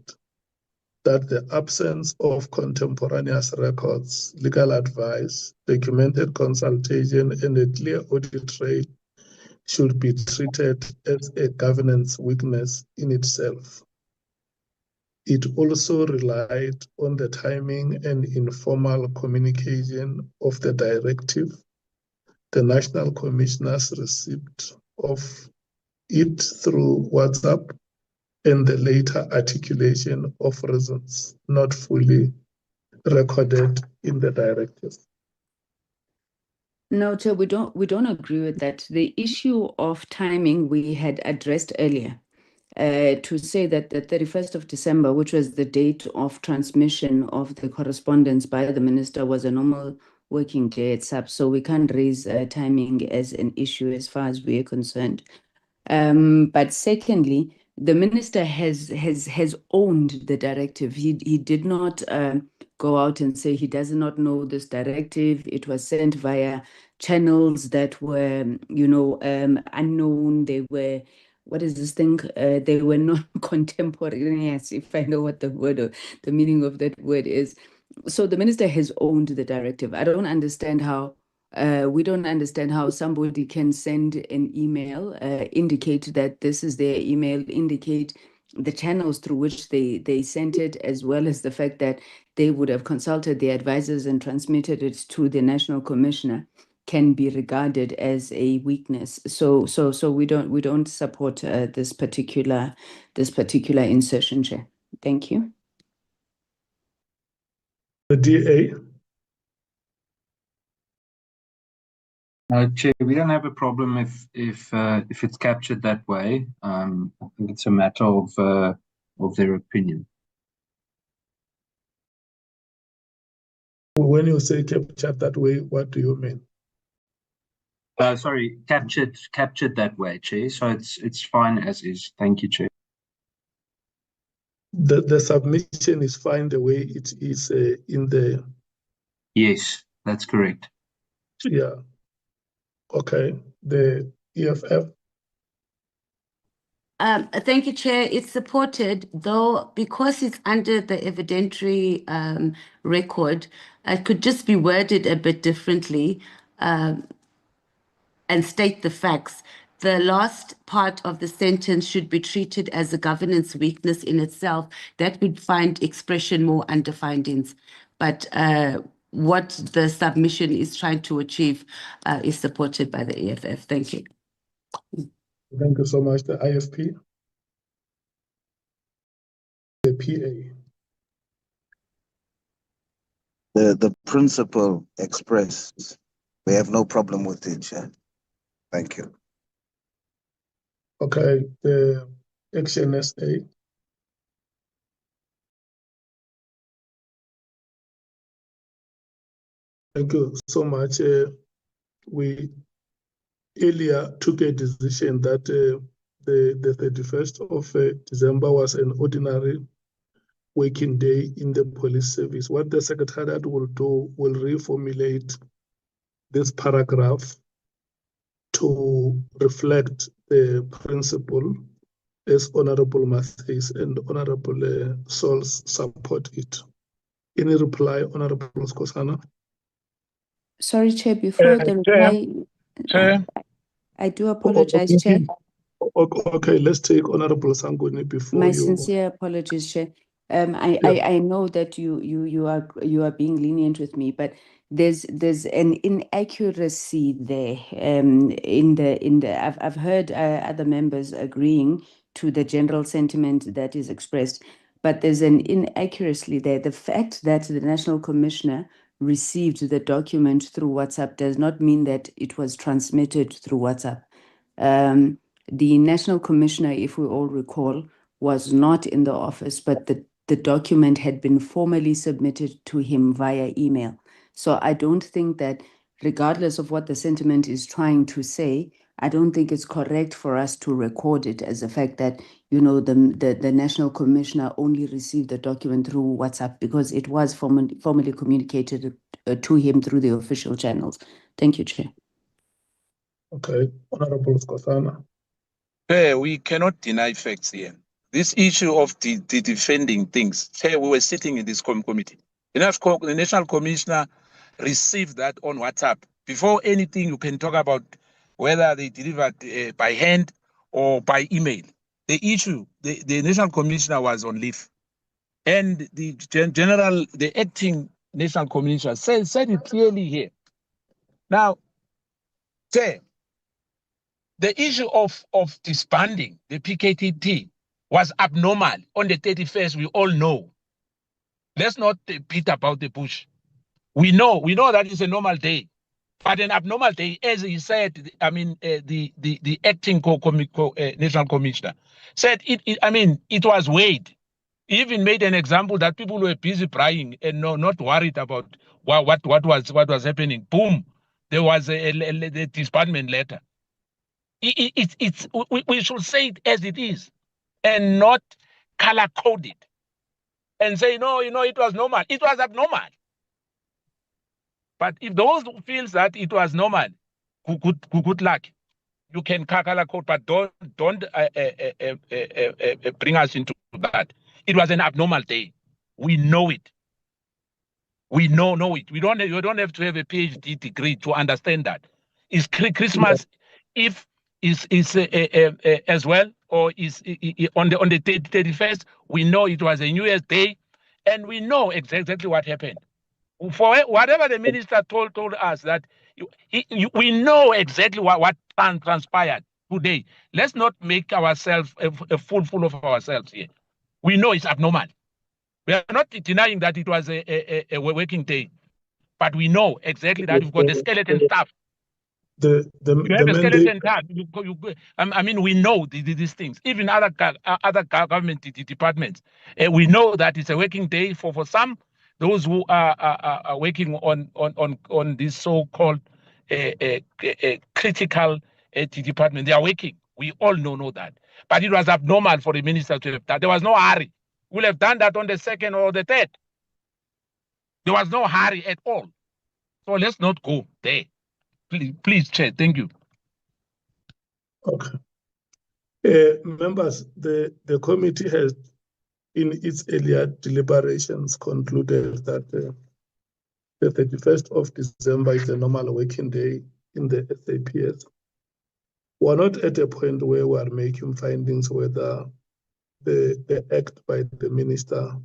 S2: that the absence of contemporaneous records, legal advice, documented consultation, and a clear audit trail should be treated as a governance weakness in itself. It also relied on the timing and informal communication of the directive, the National Commissioner's receipt of it through WhatsApp, and the later articulation of reasons not fully recorded in the directive.
S4: No, Chair, we don't agree with that. The issue of timing we had addressed earlier. To say that the 31st of December, which was the date of transmission of the correspondence by the minister, was a normal working day at SAP. So we can't raise timing as an issue as far as we are concerned. But secondly, the minister has owned the directive. He did not go out and say he does not know this directive. It was sent via channels that were, unknown. They were, what is this thing? They were non-contemporaneous, if I know what the word or the meaning of that word is. So the minister has owned the directive. I don't understand how. We don't understand how somebody can send an email, indicate that this is their email, indicate the channels through which they sent it, as well as the fact that they would have consulted their advisors and transmitted it to the National Commissioner, can be regarded as a weakness. So we don't support this particular insertion, Chair. Thank you.
S2: The DA.
S8: Chair, we don't have a problem if it's captured that way. I think it's a matter of their opinion.
S2: When you say captured that way, what do you mean?
S8: Sorry, captured that way, Chair. So it's fine as is. Thank you, Chair.
S2: The submission is fine the way it is in the.
S8: Yes, that's correct.
S2: Yeah. Okay. The EFF.
S9: Thank you, Chair. It's supported, though, because it's under the evidentiary record, it could just be worded a bit differently and state the facts. The last part of the sentence should be treated as a governance weakness in itself. That would find expression more under findings. But what the submission is trying to achieve is supported by the EFF. Thank you.
S2: Thank you so much. The IFP. The PA.
S10: The principle expressed, we have no problem with it, Chair. Thank you.
S2: Okay, the Action SA. Thank you so much. We earlier took a decision that the 31st of December was an ordinary working day in the police service. What the Secretariat will do will reformulate this paragraph to reflect the principle as Honorable Mathis and Honorable Souls support it. Any reply, Honorable Skosana?
S4: Sorry, Chair, before the reply,
S6: Chair.
S4: I do apologize, Chair.
S2: Okay, let's take Honorable Sangoni before
S4: My
S2: you.
S4: sincere apologies, Chair. I
S2: Yeah.
S4: I know that you are being lenient with me, but there's an inaccuracy there. I've heard other members agreeing to the general sentiment that is expressed, but there's an inaccuracy there. The fact that the National Commissioner received the document through WhatsApp does not mean that it was transmitted through WhatsApp. The National Commissioner, if we all recall, was not in the office, but the document had been formally submitted to him via email. So I don't think that, regardless of what the sentiment is trying to say, I don't think it's correct for us to record it as the fact that, you know, the National Commissioner only received the document through WhatsApp, because it was formally communicated to him through the official channels. Thank you, Chair.
S2: Okay, Honorable Skosana.
S6: We cannot deny facts here. This issue of the defending things, we were sitting in this committee. The National Commissioner received that on WhatsApp. Before anything, you can talk about whether they delivered by hand or by email. The issue, the National Commissioner was on leave. And the acting National Commissioner said it clearly here. Now, the issue of disbanding the PKTT was abnormal on the 31st, we all know. Let's not beat about the bush. We know that it's a normal day. But an abnormal day, as he said, I mean, the acting National Commissioner said it was weighed. He even made an example that people were busy crying and not worried about what was happening. Boom, there was a disbandment letter. We should say it as it is and not color code it and say, no, it was normal. It was abnormal. But if those who feels that it was normal, good luck. You can color code, but don't bring us into that. It was an abnormal day. We know it. We know it. You don't have to have a PhD degree to understand that. It's Christmas Eve is as well, or is on the 31st. We know it was a New Year's Day, and we know exactly what happened. For whatever the minister told us that we know exactly what transpired today. Let's not make ourselves a fool of ourselves here. We know it's abnormal. We are not denying that it was a working day, but we know exactly that we've got the skeleton staff. You have a skeleton staff. I mean, we know these things. Even other government departments, we know that it's a working day for some. Those who are working on this so-called critical department, they are working. We all know that. But it was abnormal for the minister to have that. There was no hurry. We'll have done that on the 2nd or the 3rd. There was no hurry at all. So let's not go there. Please, Chair. Thank you.
S2: Okay. Members, the committee has, in its earlier deliberations, concluded that the 31st of December is a normal working day in the SAPS. We're not at a point where we are making findings whether the act by the minister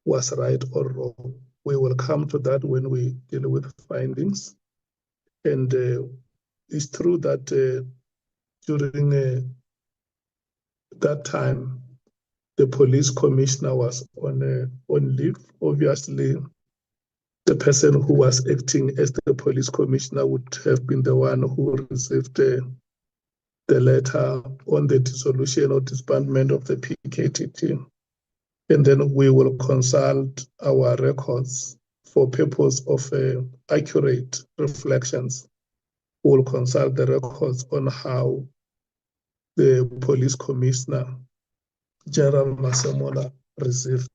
S2: was right or wrong. We will come to that when we deal with findings. And it's true that during that time, the police commissioner was on leave. Obviously, the person who was acting as the police commissioner would have been the one who received the letter on the dissolution or disbandment of the PKTT. And then we will consult our records for purpose of accurate reflections. We'll consult the records on how the police commissioner, General Masemola, received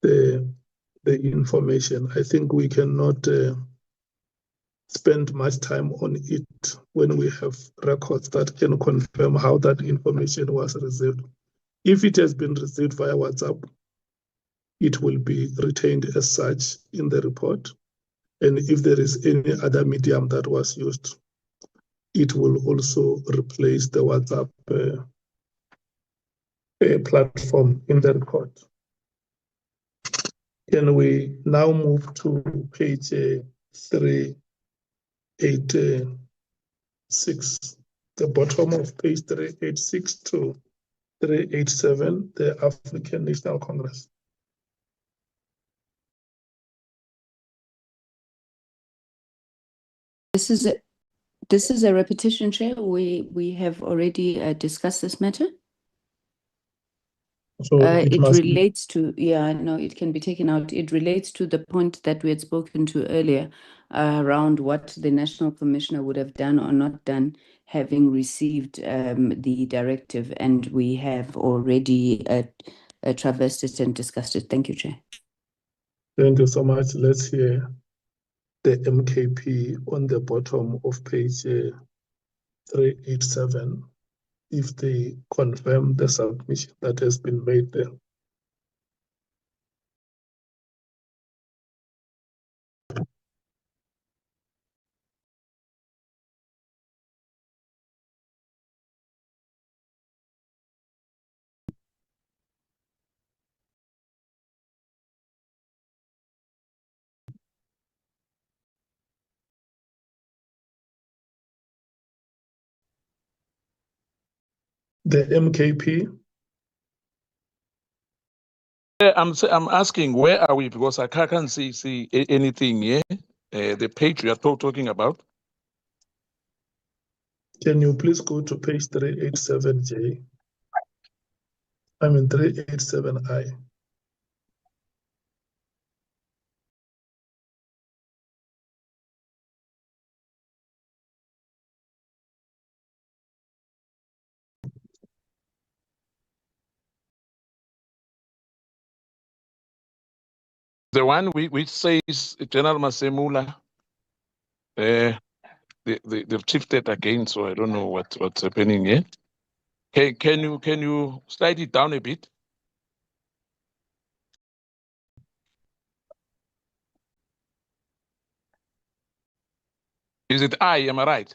S2: the information. I think we cannot spend much time on it when we have records that can confirm how that information was received. If it has been received via WhatsApp, it will be retained as such in the report. And if there is any other medium that was used, it will also replace the WhatsApp platform in the report. Can we now move to page 386, the bottom of page 386 to 387, the African National Congress.
S4: This is a repetition, Chair. We have already discussed this matter.
S2: So it must
S4: relates to, no, it can be taken out. It relates to the point that we had spoken to earlier around what the National Commissioner would have done or not done, having received the directive, and we have already traversed it and discussed it. Thank you, Chair.
S2: Thank you so much. Let's hear the MKP on the bottom of page 387, if they confirm the submission that has been made there. The MKP.
S6: I'm asking, where are we? Because I can't see anything here. The page we are talking about.
S2: Can you please go to page 387J? I mean 387I.
S6: The one which says General Masemola, they've shifted again, so I don't know what's happening here. Can you slide it down a bit? Is it I? Am I right?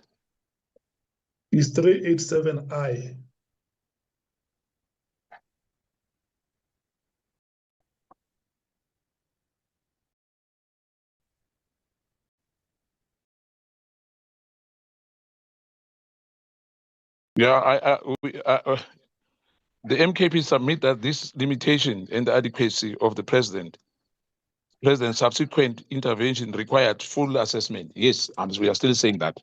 S2: It's 387I.
S6: Yeah, the MKP submit that this limitation and the adequacy of the president's subsequent intervention required full assessment. Yes, we are still saying that.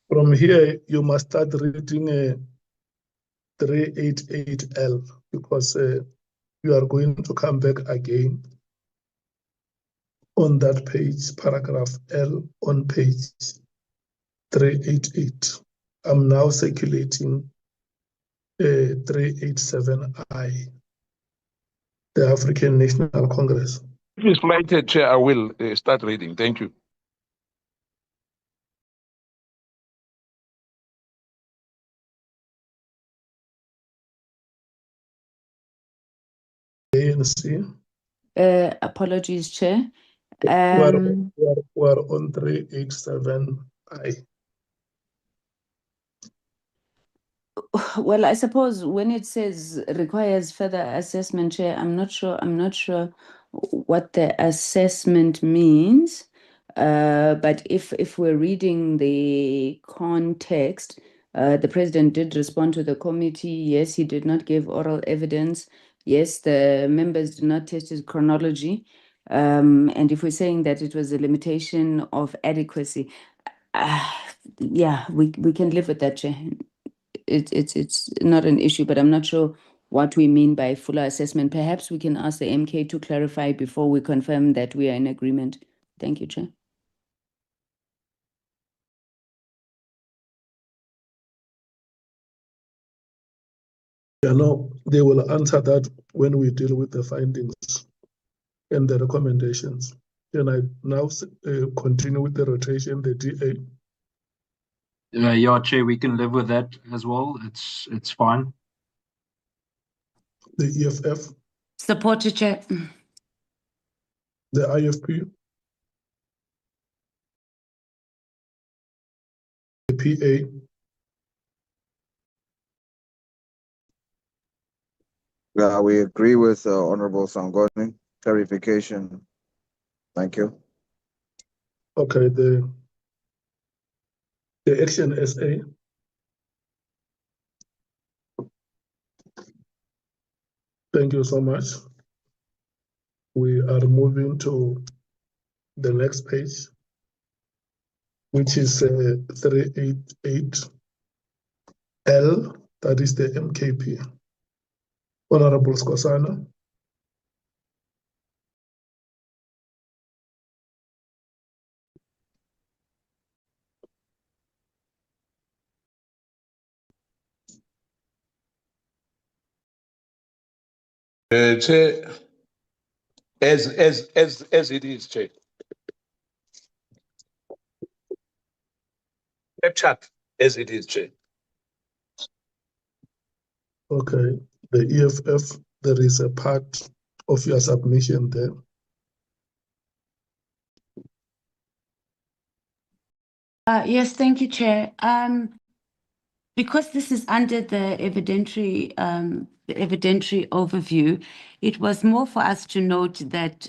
S2: From here, you must start reading 388L, because you are going to come back again on that page, paragraph L on page 388. I'm now circulating 387I, the African National Congress.
S6: If it's flighted, Chair, I will start reading. Thank you.
S2: ANC.
S4: Apologies, Chair.
S2: We're on 387I.
S4: Well, I suppose when it says requires further assessment, Chair, I'm not sure what the assessment means. But if we're reading the context, the president did respond to the committee. Yes, he did not give oral evidence. Yes, the members did not test his chronology. And if we're saying that it was a limitation of adequacy, Yeah, we can live with that, Chair. It's not an issue, but I'm not sure what we mean by fuller assessment. Perhaps we can ask the MK to clarify before we confirm that we are in agreement. Thank you, Chair.
S2: Yeah, no, they will answer that when we deal with the findings and the recommendations. Can I now continue with the rotation, the DA?
S8: Yeah, Chair, we can live with that as well. It's fine.
S2: The EFF,
S9: Supported, Chair.
S2: the IFP, the PA,
S10: Yeah, we agree with Honorable Sangoni. Clarification. Thank you.
S2: okay, the Action SA, thank you so much. We are moving to the next page, which is 388L, that is the MKP. Honorable Skosana.
S6: Chair, as it is, Chair. Chart as it is, Chair.
S2: Okay, the EFF, there is a part of your submission there.
S9: Yes, thank you, Chair. Because this is under the evidentiary overview, it was more for us to note that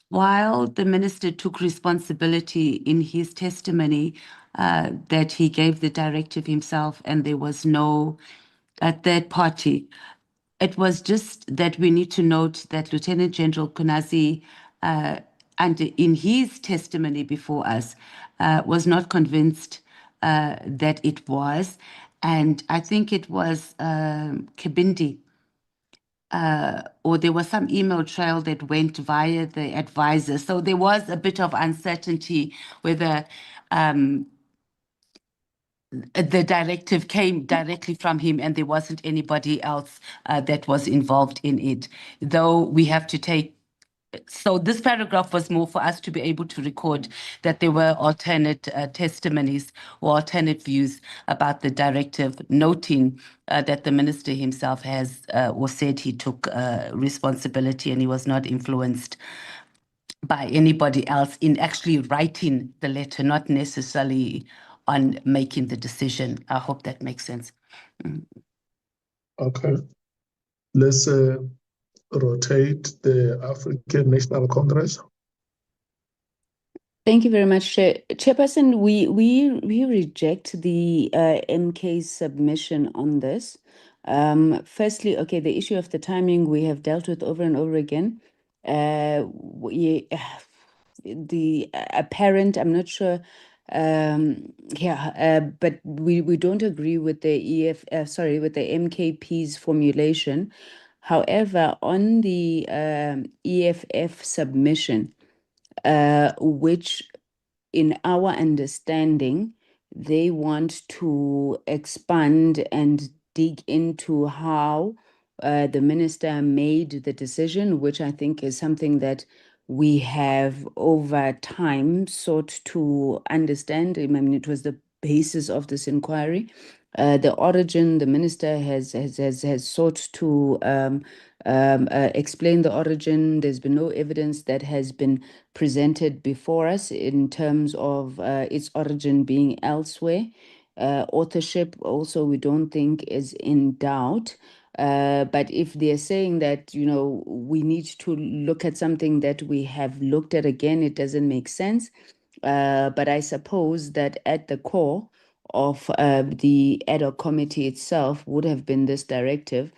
S9: while the minister took responsibility in his testimony that he gave the directive himself and there was no third party, it was just that we need to note that Lieutenant General Mkhwanazi, and in his testimony before us, was not convinced that it was. And I think it was Kibindi, or there was some email trail that went via the advisor. So there was a bit of uncertainty whether the directive came directly from him and there wasn't anybody else that was involved in it. Though we have to take, so this paragraph was more for us to be able to record that there were alternate testimonies or alternate views about the directive, noting that the minister himself has or said he took responsibility and he was not influenced by anybody else in actually writing the letter, not necessarily on making the decision. I hope that makes sense.
S2: Okay, let's rotate the African National Congress.
S4: Thank you very much, Chair. Chairperson, we reject the MK's submission on this. Firstly, okay, the issue of the timing we have dealt with over and over again. The apparent, I'm not sure. But we don't agree with the with the MKP's formulation. However, on the EFF submission, which in our understanding, they want to expand and dig into how the minister made the decision, which I think is something that we have over time sought to understand. I mean, it was the basis of this inquiry. The origin, the minister has sought to explain the origin. There's been no evidence that has been presented before us in terms of its origin being elsewhere. Authorship also we don't think is in doubt. But if they're saying that, you know, we need to look at something that we have looked at again, it doesn't make sense. But I suppose that at the core of the ad hoc committee itself would have been this directive.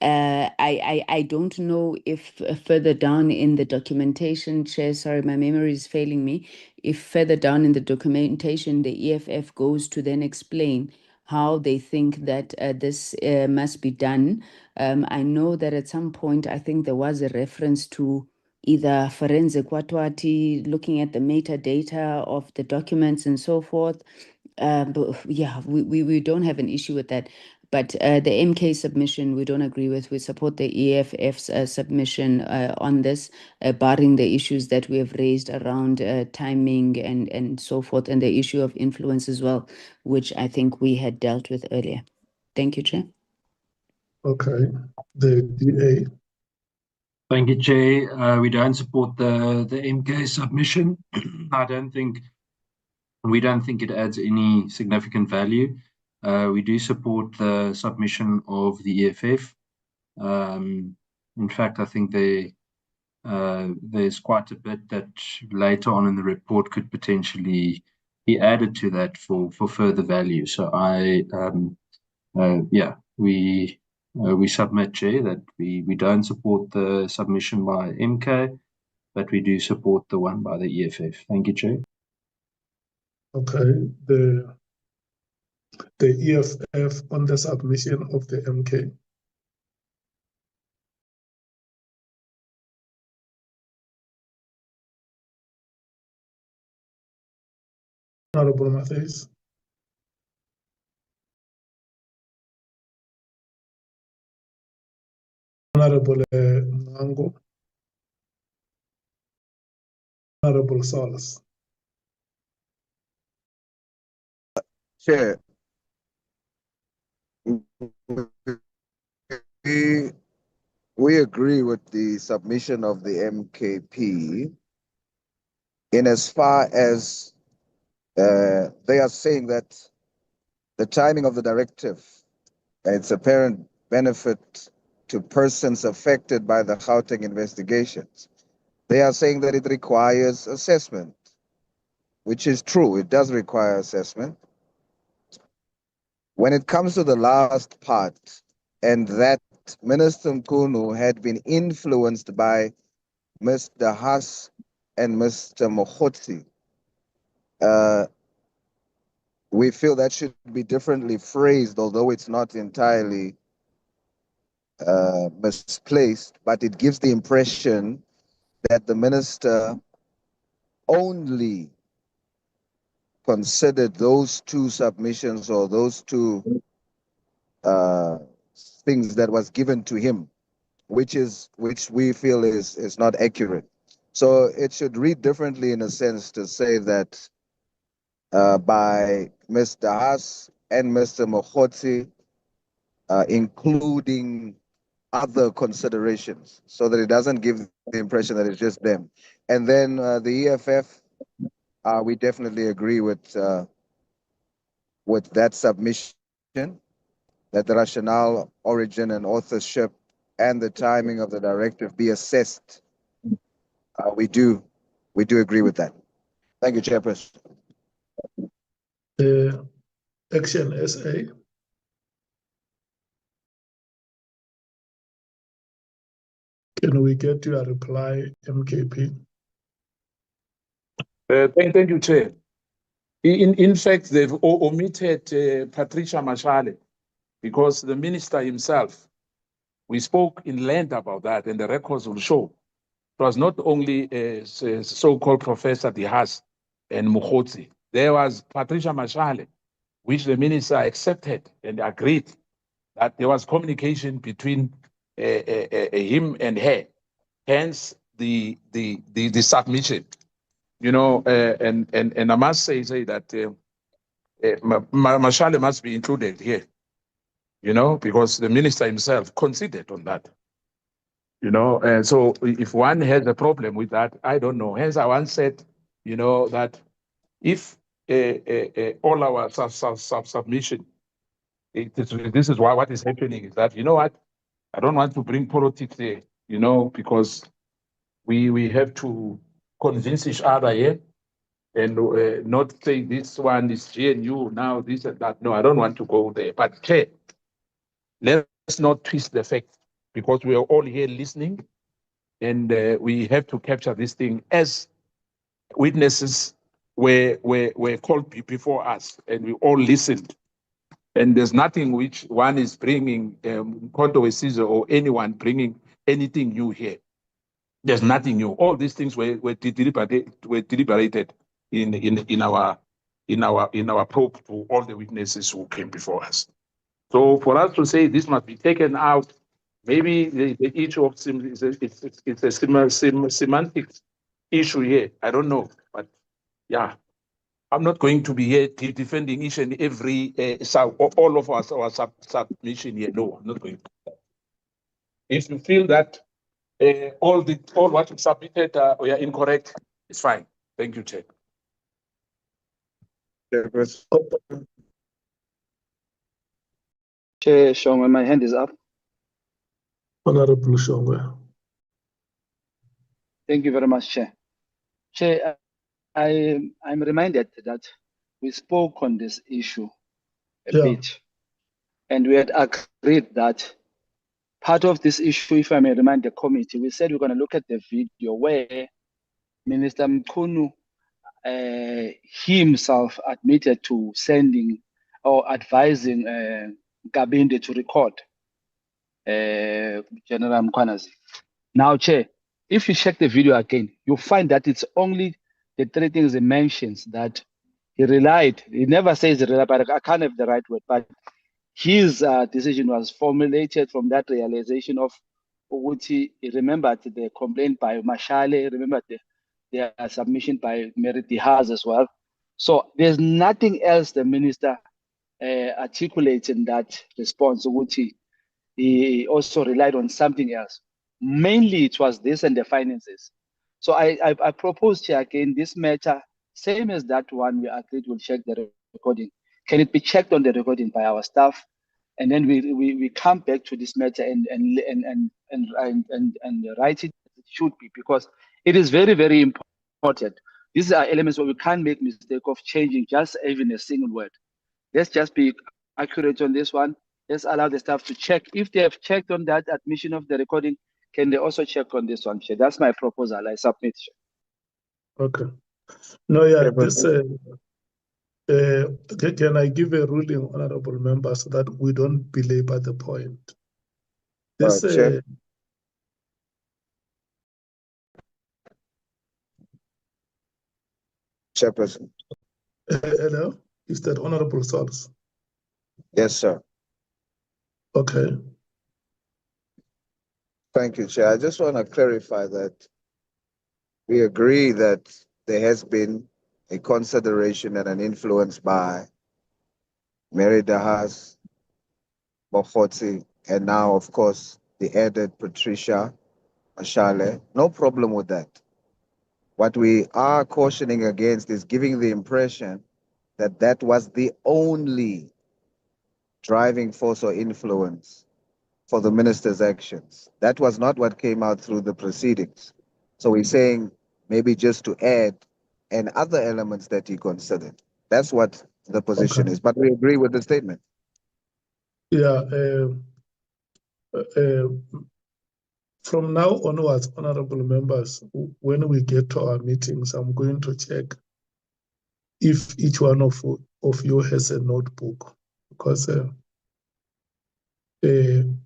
S4: I don't know if further down in the documentation, Chair, sorry, my memory is failing me, if further down in the documentation, the EFF goes to then explain how they think that this must be done. I know that at some point, I think there was a reference to either forensic watwati, looking at the metadata of the documents and so forth. But yeah, we don't have an issue with that. But the MK submission, we don't agree with. We support the EFF's submission on this, barring the issues that we have raised around timing and so forth, and the issue of influence as well, which I think we had dealt with earlier. Thank you, Chair.
S2: Okay, the DA.
S8: Thank you, Chair. We don't support the MK submission. We don't think it adds any significant value. We do support the submission of the EFF. In fact, I think there's quite a bit that later on in the report could potentially be added to that for further value. So we submit, Chair, that we don't support the submission by MK, but we do support the one by the EFF. Thank you, Chair.
S2: Okay, the EFF on the submission of the MK. Honorable Mathis. Honorable Mango. Honorable Salas.
S10: Chair, we agree with the submission of the MKP in as far as they are saying that the timing of the directive and its apparent benefit to persons affected by the Gauteng investigations. They are saying that it requires assessment, which is true. It does require assessment. When it comes to the last part, and that Minister Mkhunu had been influenced by Mr. Haas and Mr. Mkhwanazi, we feel that should be differently phrased, although it's not entirely misplaced, but it gives the impression that the minister only considered those two submissions or those two things that was given to him, which we feel is not accurate. So it should read differently in a sense to say that by Mr. Haas and Mr. Mkhwanazi, including other considerations, so that it doesn't give the impression that it's just them. And then the EFF, we definitely agree with that submission, that the rationale, origin, and authorship and the timing of the directive be assessed. We do agree with that. Thank you, Chairperson.
S2: Action SA. Can we get your reply, MKP?
S6: Thank you, Chair. In fact, they've omitted Patricia Mashale because the minister himself, we spoke in length about that, and the records will show. It was not only a so-called Professor Dihas and Mkhwanazi. There was Patricia Mashale, which the minister accepted and agreed that there was communication between him and her. Hence the submission. You know, and I must say that Mashale must be included here. You know, because the minister himself considered on that. You know, so if one has a problem with that, I don't know. Hence, I once said, you know, that if all our submission, this is why what is happening is that, you know what, I don't want to bring politics there, you know, because we have to convince each other here and not say this one is GNU now, this and that. No, I don't want to go there. But let's not twist the fact because we are all here listening, and we have to capture this thing as witnesses were called before us, and we all listened. And there's nothing which one is bringing, Mkhonto Caesar or anyone bringing anything new here. There's nothing new. All these things were deliberated in our probe to all the witnesses who came before us. So for us to say this must be taken out, maybe the issue of it's a semantic issue here. I don't know, but yeah, I'm not going to be here defending each and every all of us our submission here. No, I'm not going to. If you feel that all what you submitted are incorrect, it's fine. Thank you, Chair.
S12: Chair Shongwe, my hand is up.
S2: Honorable Shongwe.
S12: Thank you very much, Chair. Chair, I'm reminded that we spoke on this issue a bit, and we had agreed that part of this issue, if I may remind the committee, we said we're going to look at the video where Minister Mkhunu himself admitted to sending or advising Gabinde to record General Mkhwanazi. Now, Chair, if you check the video again, you'll find that it's only the three things he mentions that he relied. He never says he relied, but I can't have the right word, but his decision was formulated from that realization of Uguti. He remembered the complaint by Mashale, he remembered the submission by Mary Dihaz as well. So there's nothing else the minister articulates in that response. Uguti, he also relied on something else. Mainly it was this and the finances. So I proposed here again this matter, same as that one we agreed we'll check the recording. Can it be checked on the recording by our staff? And then we come back to this matter and write it as it should be, because it is very, very important. These are elements where we can't make mistake of changing just even a single word. Let's just be accurate on this one. Let's allow the staff to check. If they have checked on that admission of the recording, can they also check on this one? That's my proposal. I submit.
S2: Okay. No, yeah, this can I give a ruling, honorable members, so that we don't belabor the point? This
S10: Chairperson.
S2: Hello, is that Honorable Sols?
S10: Yes, sir.
S2: Okay.
S10: Thank you, Chair. I just want to clarify that we agree that there has been a consideration and an influence by Mary Dahas, Mokgotsi, and now, of course, the added Patricia Mashale. No problem with that. What we are cautioning against is giving the impression that that was the only driving force or influence for the minister's actions. That was not what came out through the proceedings. So we're saying maybe just to add and other elements that he considered. That's what the position is, but we agree with the statement.
S2: Yeah, from now onwards, honorable members, when we get to our meetings, I'm going to check if each one of you has a notebook, because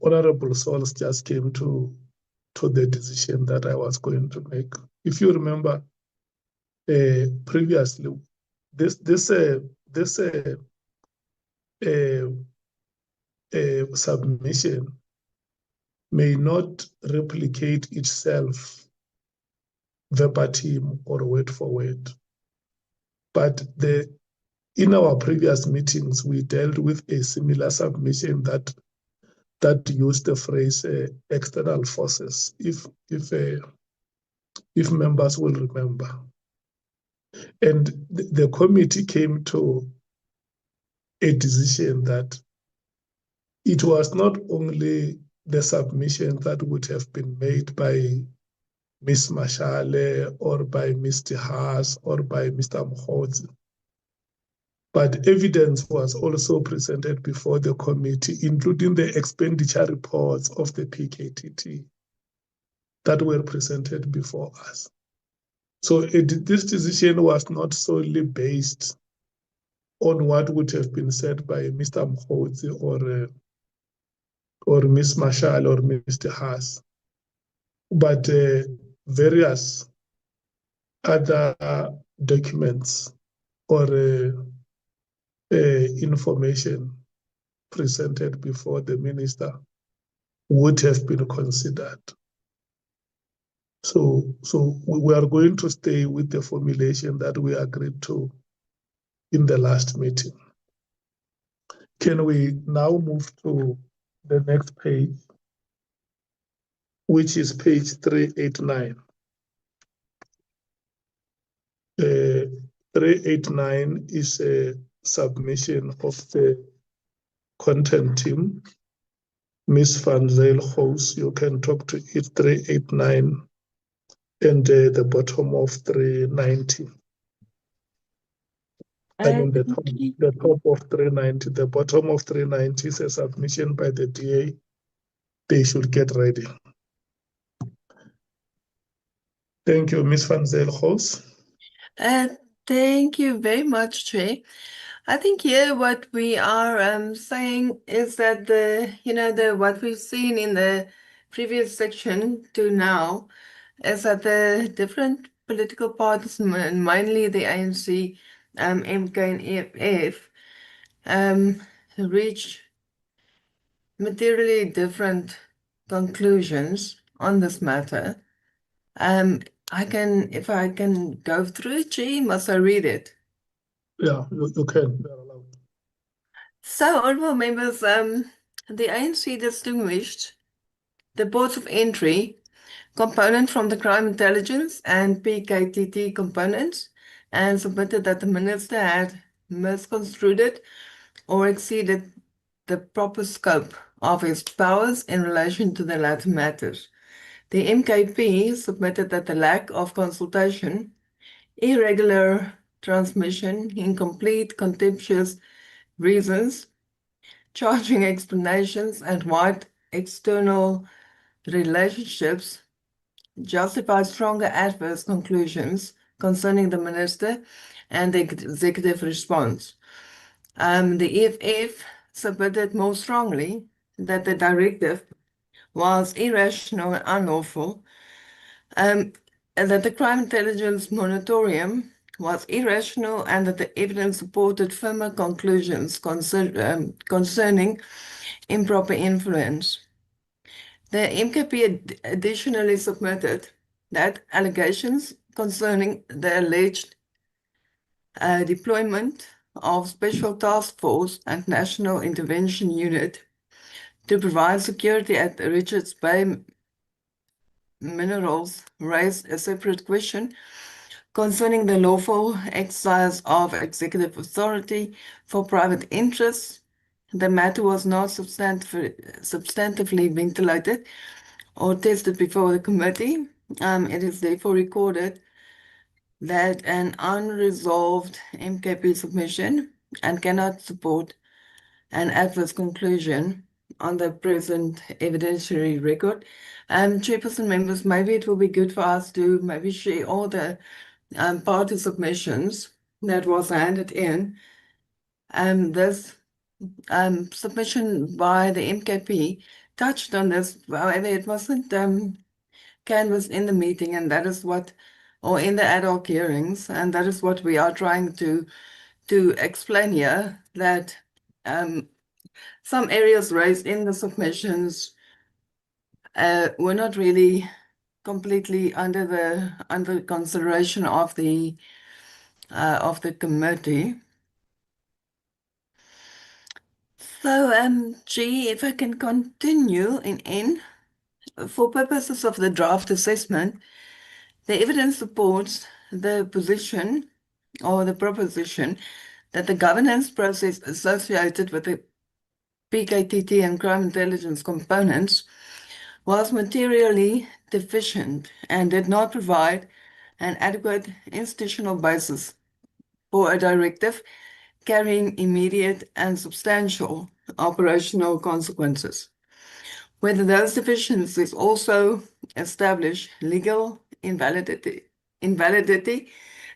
S2: Honorable Sols just came to the decision that I was going to make. If you remember, previously, this submission may not replicate itself verbatim or word for word, but in our previous meetings we dealt with a similar submission that used the phrase external forces, if members will remember. And the committee came to a decision that it was not only the submission that would have been made by Ms. Mashale or by Mr. Haas or by Mr. Mkhwanazi, but evidence was also presented before the committee, including the expenditure reports of the PKTT that were presented before us. So this decision was not solely based on what would have been said by Mr. Mkhwanazi or Ms. Marshall or Mr. Haas, but various other documents or information presented before the minister would have been considered. So we are going to stay with the formulation that we agreed to in the last meeting. Can we now move to the next page, which is page 389? 389 is a submission of the content team. Ms. Van Zyl, you can talk to it, 389 and the bottom of 390. I mean the top of 390, the bottom of 390 is a submission by the DA. They should get ready. Thank you, Ms. Van Zyl.
S11: Thank you very much, Chair. I think here what we are saying is that what we've seen in the previous section to now is that the different political parties, mainly the ANC, MK and EFF, reached materially different conclusions on this matter. If I can go through it, G, must I read it?
S2: Yeah, you can. You're allowed.
S11: So, honorable members, the ANC distinguished the ports of entry component from the crime intelligence and PKTT components and submitted that the minister had misconstrued it or exceeded the proper scope of his powers in relation to the latter matters. The MKP submitted that the lack of consultation, irregular transmission, incomplete, contemptuous reasons, charging explanations, and wide external relationships justify stronger adverse conclusions concerning the minister and the executive response. The EFF submitted more strongly that the directive was irrational and unlawful, and that the crime intelligence moratorium was irrational, and that the evidence supported firmer conclusions concerning improper influence. The MKP additionally submitted that allegations concerning the alleged deployment of Special Task Force and National Intervention Unit to provide security at the Richards Bay minerals raised a separate question concerning the lawful exercise of executive authority for private interests. The matter was not substantively ventilated or tested before the committee. It is therefore recorded that an unresolved MKP submission and cannot support an adverse conclusion on the present evidentiary record. Chairperson, members, maybe it will be good for us to maybe share all the party submissions that was handed in. This submission by the MKP touched on this, however, it wasn't canvassed in the meeting, and that is what, or in the ad hoc hearings, and that is what we are trying to explain here, that some areas raised in the submissions were not really completely under consideration of the committee. So, G, if I can continue in N, for purposes of the draft assessment, the evidence supports the position or the proposition that the governance process associated with the PKTT and crime intelligence components was materially deficient and did not provide an adequate institutional basis for a directive carrying immediate and substantial operational consequences. Whether those deficiencies also establish legal invalidity,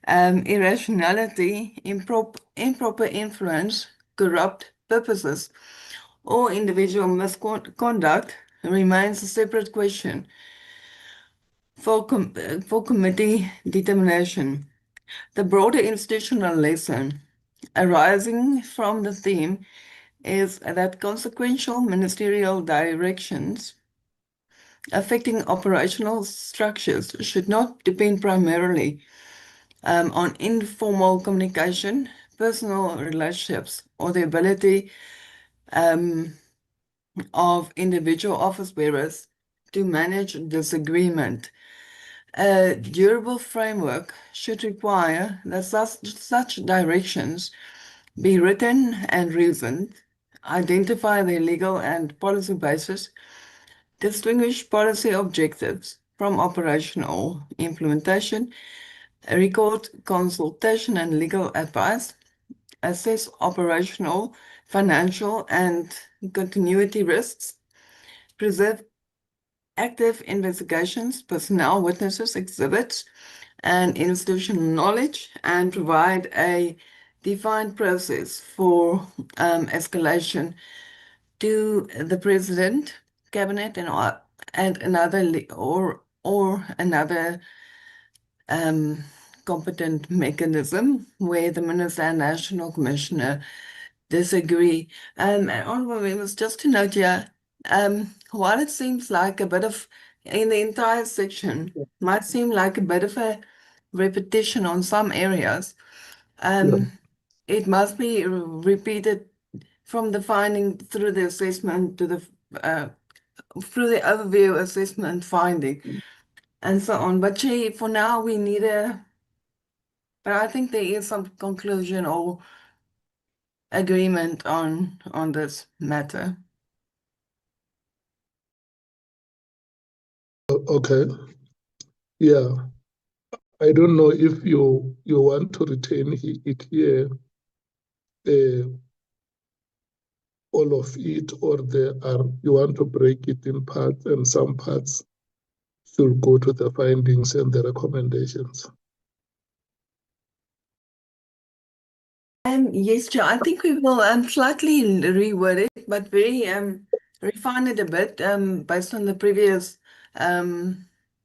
S11: irrationality, improper influence, corrupt purposes, or individual misconduct remains a separate question for committee determination. The broader institutional lesson arising from the theme is that consequential ministerial directions affecting operational structures should not depend primarily on informal communication, personal relationships, or the ability of individual office bearers to manage disagreement. A durable framework should require that such directions be written and reasoned, identify their legal and policy basis, distinguish policy objectives from operational implementation, record consultation and legal advice, assess operational, financial, and continuity risks, preserve active investigations, personnel, witnesses, exhibits, and institutional knowledge, and provide a defined process for escalation to the president, cabinet, and another or another competent mechanism where the minister and national commissioner disagree. And honorable members, just to note here, while it seems like a bit of, in the entire section, might seem like a bit of a repetition on some areas, it must be repeated from the finding through the assessment to the through the overview, assessment, finding, and so on. But for now, we need but I think there is some conclusion or agreement on this matter.
S2: Okay. Yeah. I don't know if you want to retain it here, all of it, or you want to break it in parts, and some parts should go to the findings and the recommendations.
S11: Yes, Chair. I think we will slightly reword it, but very refine it a bit based on the previous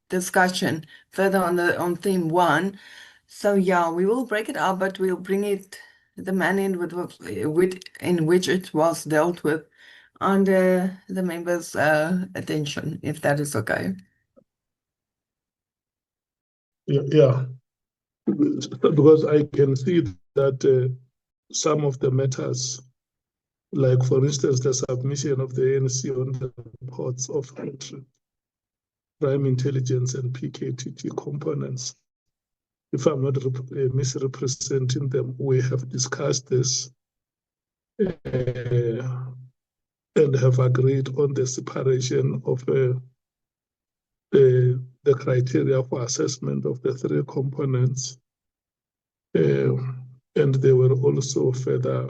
S11: discussion further on theme 1. So yeah, we will break it up, but we'll bring it the manner in which it was dealt with under the members' attention, if that is okay.
S2: Yeah. Because I can see that some of the matters, like for instance, the submission of the ANC on the reports of entry, crime intelligence and PKTT components, if I'm not misrepresenting them, we have discussed this and have agreed on the separation of the criteria for assessment of the 3 components. And there were also further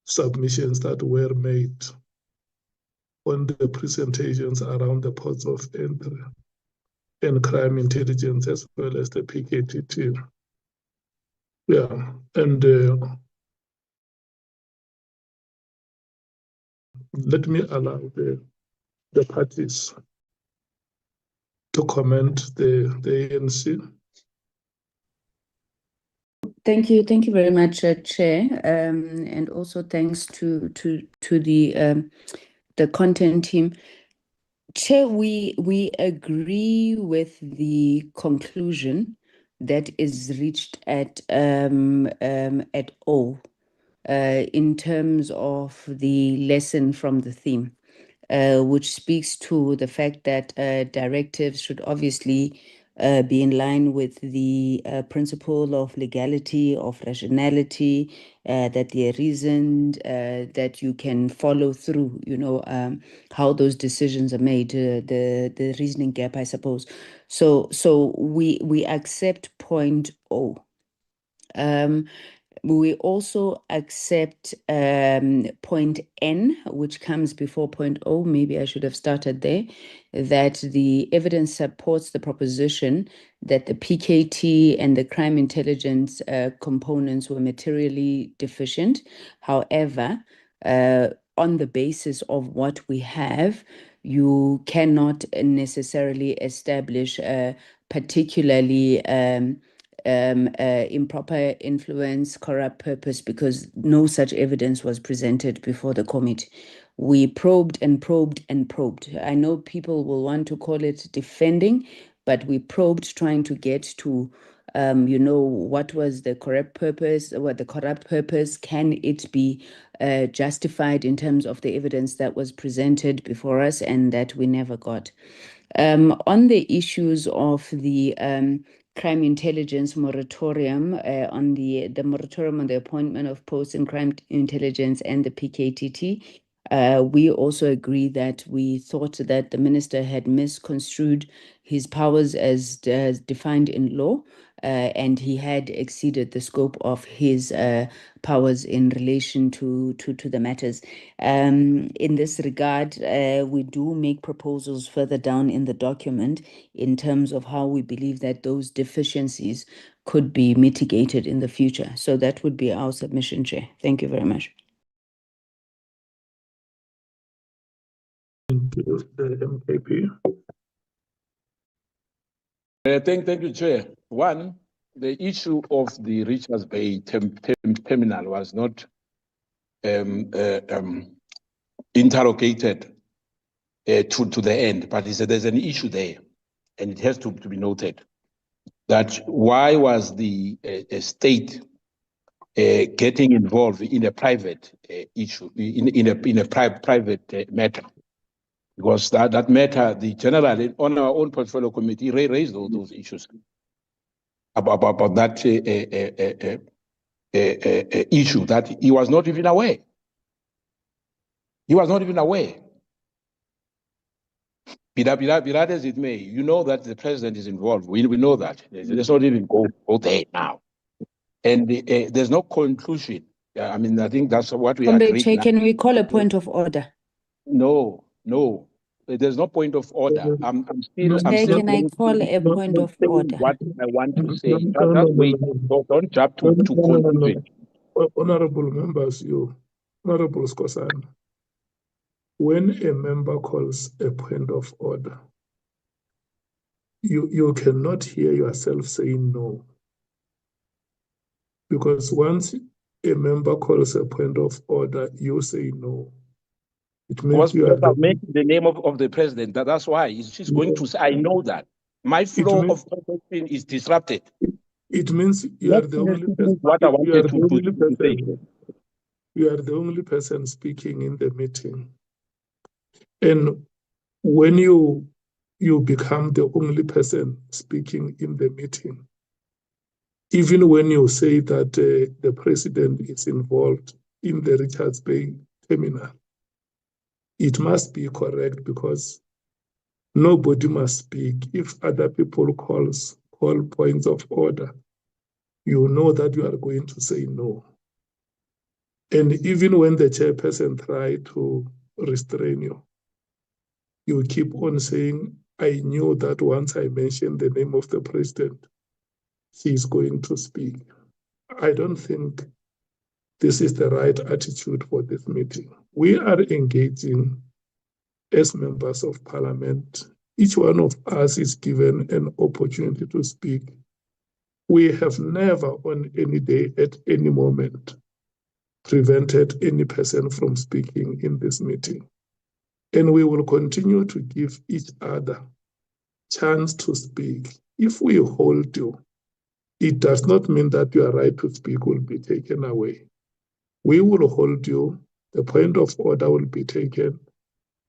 S2: submissions that were made on the presentations around the ports of entry and crime intelligence, as well as the PKTT. Yeah, and let me allow the parties to comment the ANC.
S4: Thank you very much, Chair, and also thanks to the content team. Chair, we agree with the conclusion that is reached at O, in terms of the lesson from the theme, which speaks to the fact that directives should obviously be in line with the principle of legality, of rationality, that they are reasoned, that you can follow through, how those decisions are made, the reasoning gap, I suppose. So we accept point O. We also accept point N, which comes before point O. Maybe I should have started there. That the evidence supports the proposition that the PKT and the crime intelligence components were materially deficient. However, on the basis of what we have, you cannot necessarily establish particularly improper influence, corrupt purpose, because no such evidence was presented before the committee. We probed and probed and probed. I know people will want to call it defending, but we probed trying to get to, what was the corrupt purpose, what the corrupt purpose, can it be justified in terms of the evidence that was presented before us, and that we never got. On the issues of the crime intelligence moratorium, on the moratorium on the appointment of posts in crime intelligence and the PKTT, we also agree that we thought that the minister had misconstrued his powers as defined in law, and he had exceeded the scope of his powers in relation to the matters. In this regard, we do make proposals further down in the document in terms of how we believe that those deficiencies could be mitigated in the future. So that would be our submission, Chair. Thank you very much.
S2: Thank you, the MKP.
S6: Thank you, Chair. One, the issue of the Richards Bay terminal was not interrogated to the end, but there's an issue there, and it has to be noted that why was the state getting involved in a private issue, in a private matter? Because that matter, the general on our own portfolio committee raised all those issues about that issue that he was not even aware. He was not even aware. Be that as it may, you know that the president is involved. We know that. Let's not even go there now. And there's no conclusion. I mean, I think that's what we agreed.
S4: Chair, can we call a point of order?
S6: No. There's no point of order. I'm still.
S4: Can I call a point of order?
S6: What I want to say. Just wait. Don't jump to conclusion.
S2: Honorable members, Honorable Skosan, when a member calls a point of order, you cannot hear yourself saying no. Because once a member calls a point of order, you say no. It means you are
S6: making the name of the president. That's why she's going to say, I know that. My flow of conversation is disrupted.
S2: It means you are the only person.
S6: What I wanted to say.
S2: You are the only person speaking in the meeting. And when you become the only person speaking in the meeting, even when you say that the president is involved in the Richards Bay terminal, it must be correct because nobody must speak. If other people call points of order, you know that you are going to say no. And even when the chairperson tries to restrain you, you keep on saying, I knew that once I mentioned the name of the president, he is going to speak. I don't think this is the right attitude for this meeting. We are engaging as members of parliament. Each one of us is given an opportunity to speak. We have never on any day at any moment prevented any person from speaking in this meeting. And we will continue to give each other chance to speak. If we hold you, it does not mean that your right to speak will be taken away. We will hold you, the point of order will be taken,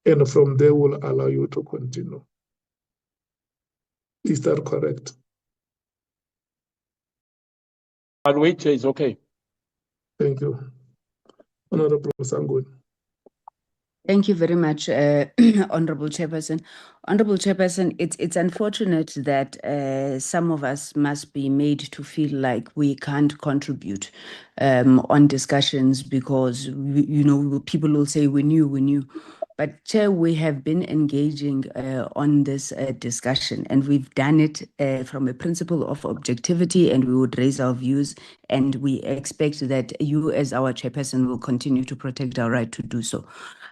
S2: and from there we'll allow you to continue. Is that correct?
S6: But wait, it's okay.
S2: Thank you. Honorable Sangun.
S4: Thank you very much, Honorable Chairperson. Honorable Chairperson, it's unfortunate that some of us must be made to feel like we can't contribute on discussions because people will say we knew. But Chair, we have been engaging on this discussion, and we've done it from a principle of objectivity, and we would raise our views, and we expect that you, as our chairperson, will continue to protect our right to do so.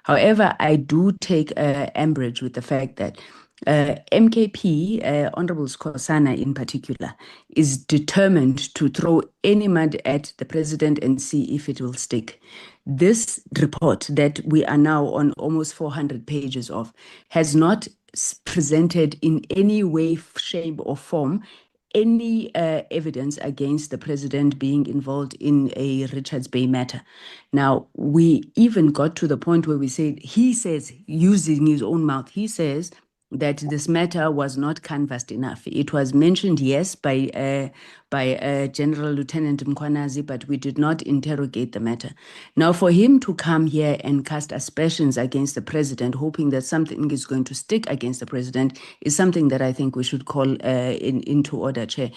S4: However, I do take umbrage with the fact that MKP, Honorable Skosana in particular, is determined to throw any mud at the president and see if it will stick. This report that we are now on almost 400 pages of has not presented in any way, shape, or form any evidence against the president being involved in a Richards Bay matter. Now, we even got to the point where he says, using his own mouth, he says that this matter was not canvassed enough. It was mentioned, yes, by General Lieutenant Mkhwanazi, but we did not interrogate the matter. Now, for him to come here and cast aspersions against the president, hoping that something is going to stick against the president, is something that I think we should call into order, Chair.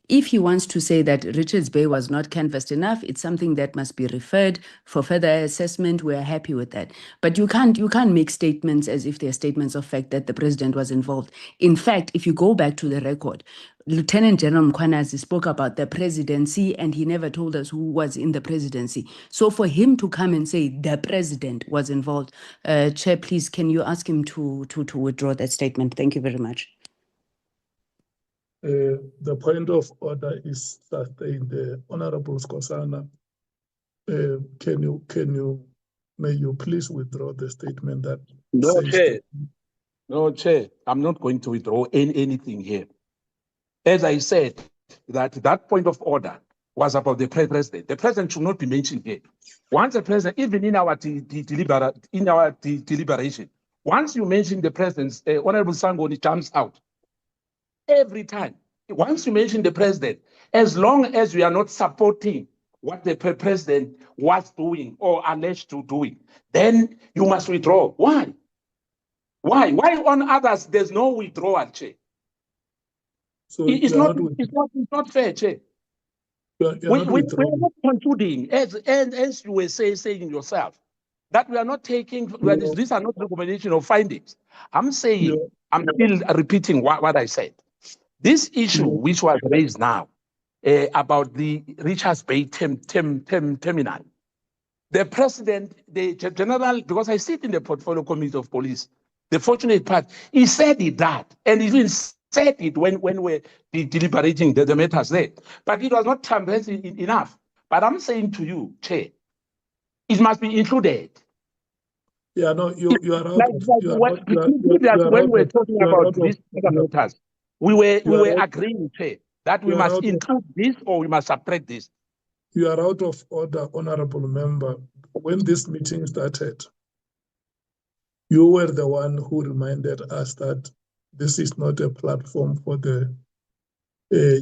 S4: If he wants to say that Richards Bay was not canvassed enough, it's something that must be referred for further assessment. We're happy with that. But you can't make statements as if they're statements of fact that the president was involved. In fact, if you go back to the record, Lieutenant General Mkhwanazi spoke about the presidency and he never told us who was in the presidency. So for him to come and say the president was involved, Chair, please, can you ask him to withdraw that statement? Thank you very much.
S2: The point of order is sustained. Honorable Skosana, may you please withdraw the statement that
S6: No,
S2: says
S6: Chair. No, Chair, I'm not going to withdraw anything here. As I said, that point of order was about the president. The president should not be mentioned here. Once the president, even in our deliberation, once you mention the president, Honorable Sangoni jumps out. Every time. Once you mention the president, as long as we are not supporting what the president was doing or alleged to doing, then you must withdraw. Why? Why on others there's no withdrawal, Chair?
S2: So
S6: It's not fair, Chair. We are not concluding, as you were saying yourself, that we are not taking, these are not recommendation of findings. I'm saying, I'm still repeating what I said. This issue, which was raised now, about the Richards Bay terminal, the president, the general, because I sit in the portfolio committee of police, the fortunate part, he said that, and he even said it when we're deliberating the matters there. But it was not transparent enough. But I'm saying to you, Chair, it must be included.
S2: Yeah, no, you are out
S6: when we're talking about these matters, we were agreeing, Chair, that we must include this or we must subtract this.
S2: You are out of order, honorable member. When this meeting started, you were the one who reminded us that this is not a platform for the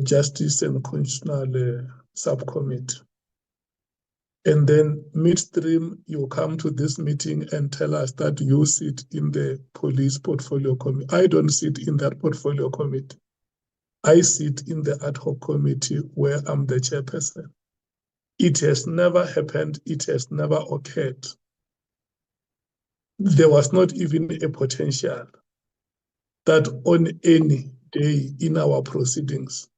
S2: Justice and Constitutional Subcommittee. And then midstream, you come to this meeting and tell us that you sit in the police portfolio committee. I don't sit in that portfolio committee. I sit in the ad hoc committee where I'm the chairperson. It has never happened. It has never occurred. There was not even a potential that on any day in our proceedings,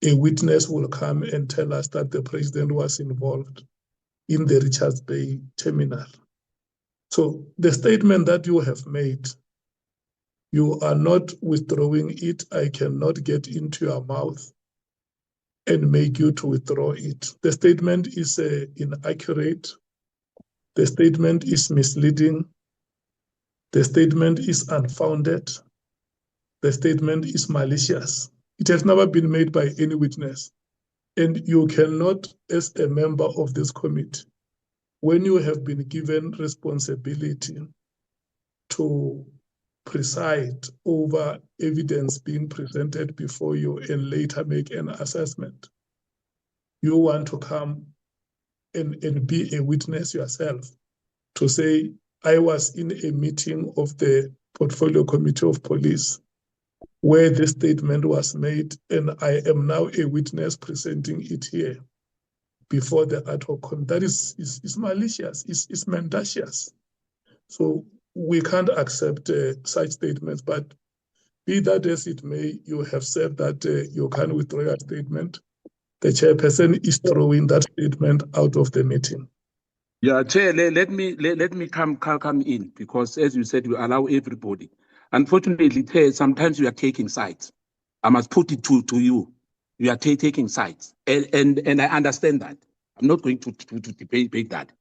S2: a witness will come and tell us that the president was involved in the Richards Bay terminal. So the statement that you have made, you are not withdrawing it. I cannot get into your mouth and make you to withdraw it. The statement is inaccurate. The statement is misleading. The statement is unfounded. The statement is malicious. It has never been made by any witness. And you cannot, as a member of this committee, when you have been given responsibility to preside over evidence being presented before you and later make an assessment, you want to come and be a witness yourself to say I was in a meeting of the Portfolio Committee of Police where the statement was made, and I am now a witness presenting it here before the ad hoc committee. That is malicious, is mendacious. So we can't accept such statements, but be that as it may, you have said that you can withdraw your statement. The chairperson is throwing that statement out of the meeting.
S13: Yeah, Chair, let me come in, because as you said, you allow everybody. Unfortunately, Chair, sometimes you are taking sides. I must put it to you. You are taking sides, and I understand that. I'm not going to debate that.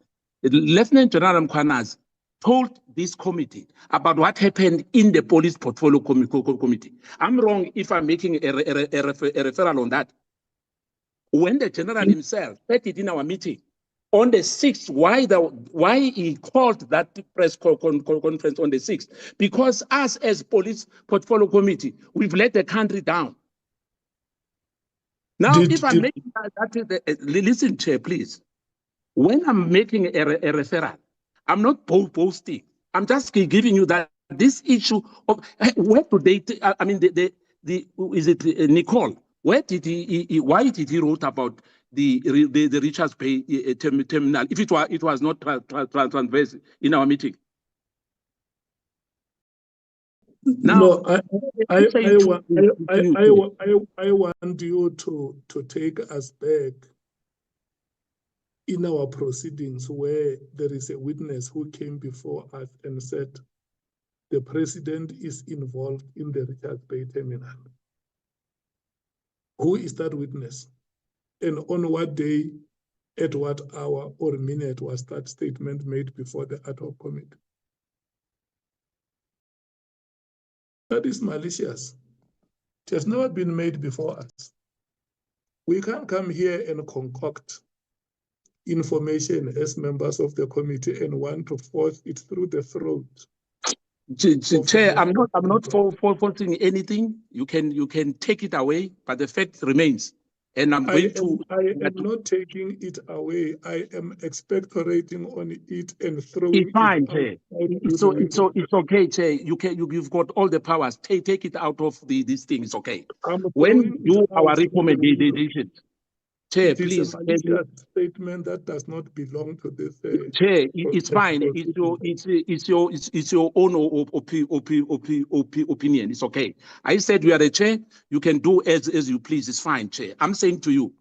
S13: Lieutenant General Mkhwanazi told this committee about what happened in the police portfolio committee. I'm wrong if I'm making a referral on that. When the general himself said it in our meeting on the 6th, why he called that press conference on the 6th? Because us as police portfolio committee, we've let the country down. Now, if I'm making listen, Chair, please. When I'm making a referral, I'm not boasting. I'm just giving you that this issue of where do they? I mean, is it Nicole? Where did why did he wrote about the Richards Bay terminal? If it was not transversed in our meeting. Now,
S2: no, I want you to take us back in our proceedings where there is a witness who came before us and said the president is involved in the Richards Bay terminal. Who is that witness? And on what day, at what hour or minute was that statement made before the ad hoc committee? That is malicious. It has never been made before us. We can't come here and concoct information as members of the committee and want to force it through the throat.
S13: Chair, I'm not forcing anything. You can take it away, but the fact remains. And I
S2: am not taking it away. I am expectorating on it and throwing
S13: it's fine,
S2: it
S13: Chair.
S2: out.
S13: It's okay, Chair. You've got all the powers. Take it out of this thing. It's okay.
S2: I'm
S13: When you our
S2: out.
S13: recommendation, Chair,
S2: it is
S13: please.
S2: a malicious statement that does not belong to this.
S13: Chair, it's fine. It's your own opinion. It's okay. I said you are the chair. You can do as you please. It's fine, Chair. I'm saying to you,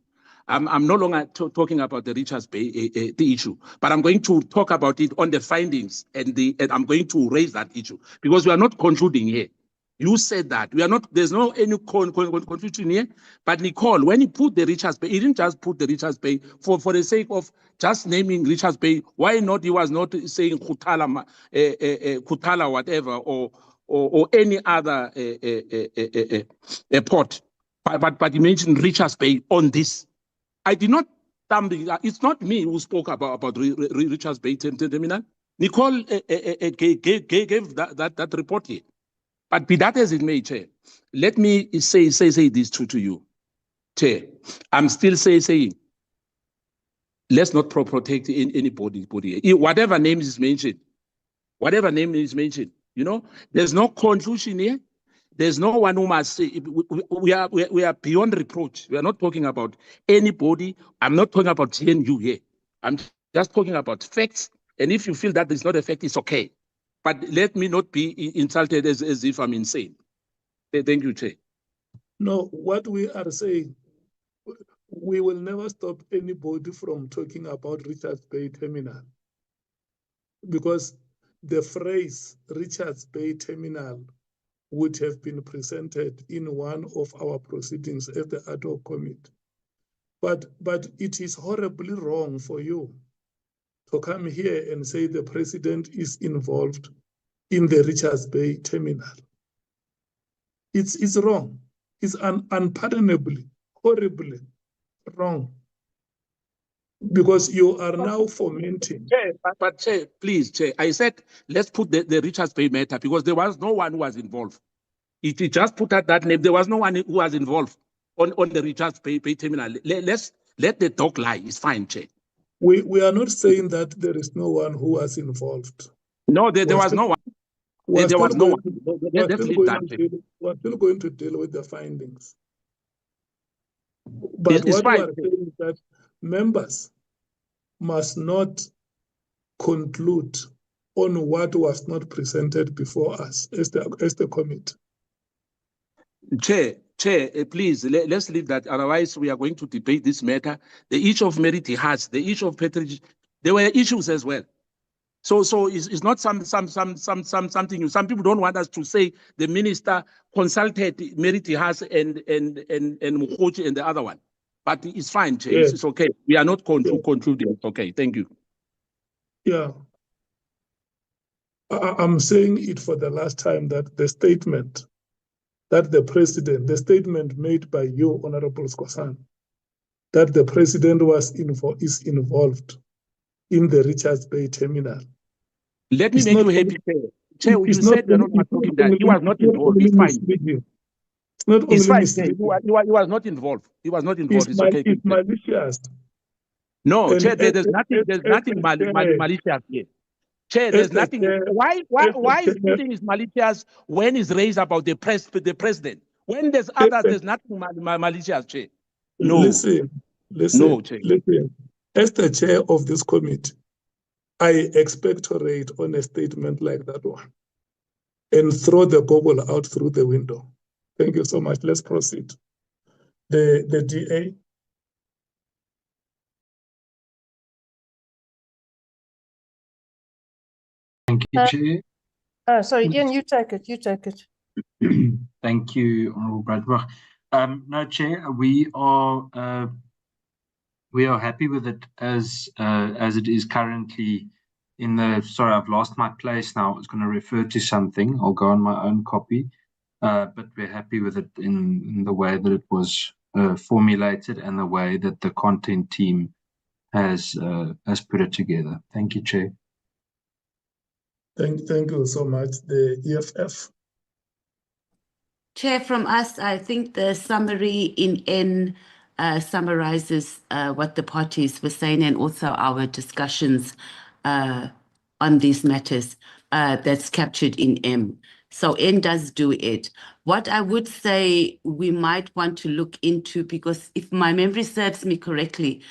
S13: I'm no longer talking about the Richards Bay the issue, but I'm going to talk about it on the findings, and I'm going to raise that issue because we are not concluding here. You said that we are not. There's no any confusion here. But Nicole, when he put the Richards Bay, he didn't just put the Richards Bay for the sake of just naming Richards Bay. Why not? He was not saying Kutala, Kutala, whatever, or any other port. But he mentioned Richards Bay on this. I did not. It's not me who spoke about Richards Bay terminal. Nicole gave that report here. But be that as it may, Chair, let me say this to you, Chair. I'm still saying, let's not protect anybody. Whatever name is mentioned, you know, there's no conclusion here. There's no one who must say we are beyond reproach. We are not talking about anybody. I'm not talking about GNU here. I'm just talking about facts. And if you feel that it's not a fact, it's okay. But let me not be insulted as if I'm insane. Thank you, Chair.
S2: No, what we are saying, we will never stop anybody from talking about Richards Bay Terminal. Because the phrase Richards Bay Terminal would have been presented in one of our proceedings at the ad hoc committee. But it is horribly wrong for you to come here and say the president is involved in the Richards Bay Terminal. It's wrong. It's unpardonably, horribly wrong. Because you are now fomenting.
S13: Chair, but Chair, please, Chair, I said, let's put the Richards Bay matter because there was no one who was involved. If you just put out that name, there was no one who was involved on the Richards Bay terminal. Let's let the dog lie. It's fine, Chair.
S2: We are not saying that there is no one who was involved.
S6: No, there was no one. There was no one. Let's leave that.
S2: We're still going to deal with the findings. But
S6: It's
S2: what we
S6: fine.
S2: are saying is that members must not conclude on what was not presented before us as the committee.
S6: Chair, please, let's leave that. Otherwise, we are going to debate this matter. The issue of merit has, the issue of patronage, there were issues as well. So it's not something. Some people don't want us to say the minister consulted merit has and Mkhwanazi and the other one, but it's fine, Chair.
S2: Yes.
S6: It's okay. We are not concluding. Okay, thank you.
S2: Yeah. I'm saying it for the last time that the statement that the statement made by you, Honorable Skhwanazi, that the president is involved in the Richards Bay terminal.
S6: Let me make you happy, Chair. You said we are not talking that he was not involved. It's fine.
S2: It's not only
S6: It's fine.
S2: misleading.
S6: He was not involved. He was not involved. It's okay.
S2: It's malicious.
S6: No,
S2: And
S6: Chair, there's nothing malicious here. Chair, there's nothing. Why is putting his malicious when it's raised about the president? When there's others, there's nothing malicious, Chair. No.
S2: Listen.
S6: No, Chair.
S2: Listen. As the chair of this committee, I expectorate on a statement like that one and throw the gobble out through the window. Thank you so much. Let's proceed. The DA.
S8: Thank you, Chair.
S3: Sorry, Ian, you take it. You take it.
S8: Thank you, Honourable Bradburg. No, Chair, we are happy with it as it is currently in the. Sorry, I've lost my place now. I was going to refer to something. I'll go on my own copy, but we're happy with it in the way that it was formulated and the way that the content team has put it together. Thank you, Chair.
S2: Thank you so much. The EFF.
S9: Chair, from us, I think the summary in N summarizes what the parties were saying and also our discussions on these matters that's captured in M. So N does do it. What I would say we might want to look into, because if my memory serves me correctly,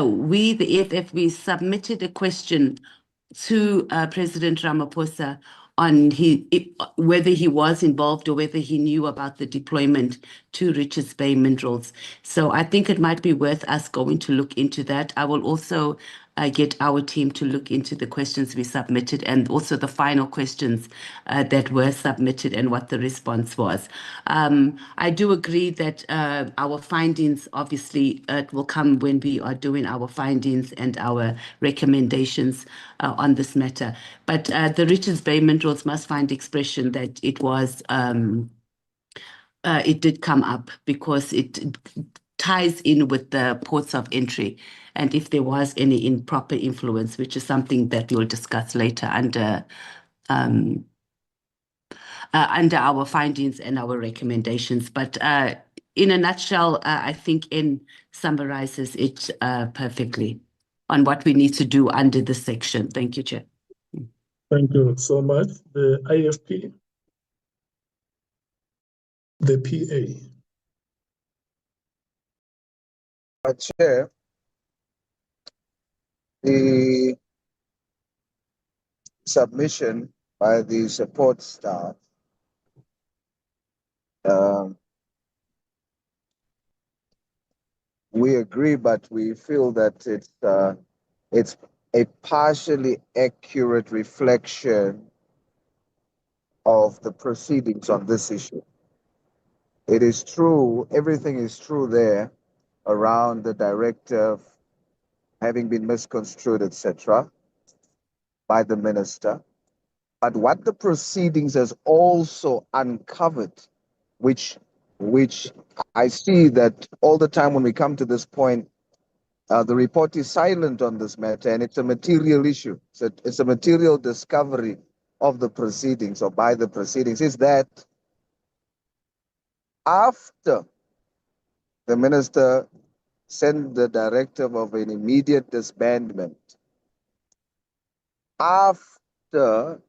S9: we, the EFF, we submitted a question to President Ramaphosa on whether he was involved or whether he knew about the deployment to Richards Bay Minerals. So I think it might be worth us going to look into that. I will also get our team to look into the questions we submitted and also the final questions that were submitted and what the response was. I do agree that our findings, obviously, will come when we are doing our findings and our recommendations on this matter. But the Richards Bay Minerals must find expression that it was, it did come up because it ties in with the ports of entry. And if there was any improper influence, which is something that we'll discuss later under our findings and our recommendations. But in a nutshell, I think N summarizes it perfectly on what we need to do under this section. Thank you, Chair.
S2: Thank you so much. The IFP. The PA.
S10: Chair, the submission by the support staff we agree, but we feel that it's a partially accurate reflection of the proceedings on this issue. It is true, everything is true there around the directive having been misconstrued, etc., by the minister. But what the proceedings has also uncovered, which I see that all the time when we come to this point, the report is silent on this matter, and it's a material issue. It's a material discovery of the proceedings or by the proceedings, is that after the minister sent the directive of an immediate disbandment, after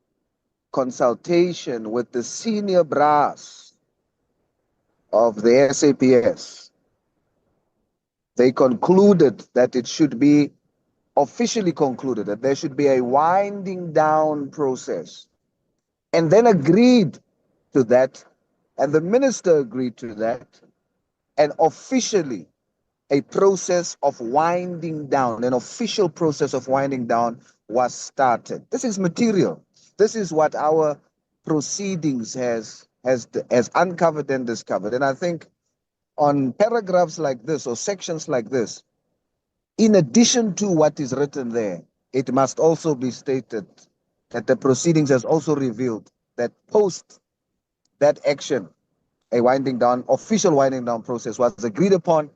S10: consultation with the senior brass of the SAPS, they concluded that it should be officially concluded that there should be a winding down process, and then agreed to that, and the minister agreed to that, and officially a process of winding down, an official process of winding down was started. This is material. This is what our proceedings has uncovered and discovered. And I think on paragraphs like this or sections like this, in addition to what is written there, it must also be stated that the proceedings has also revealed that post that action, a winding down, official winding down process was agreed upon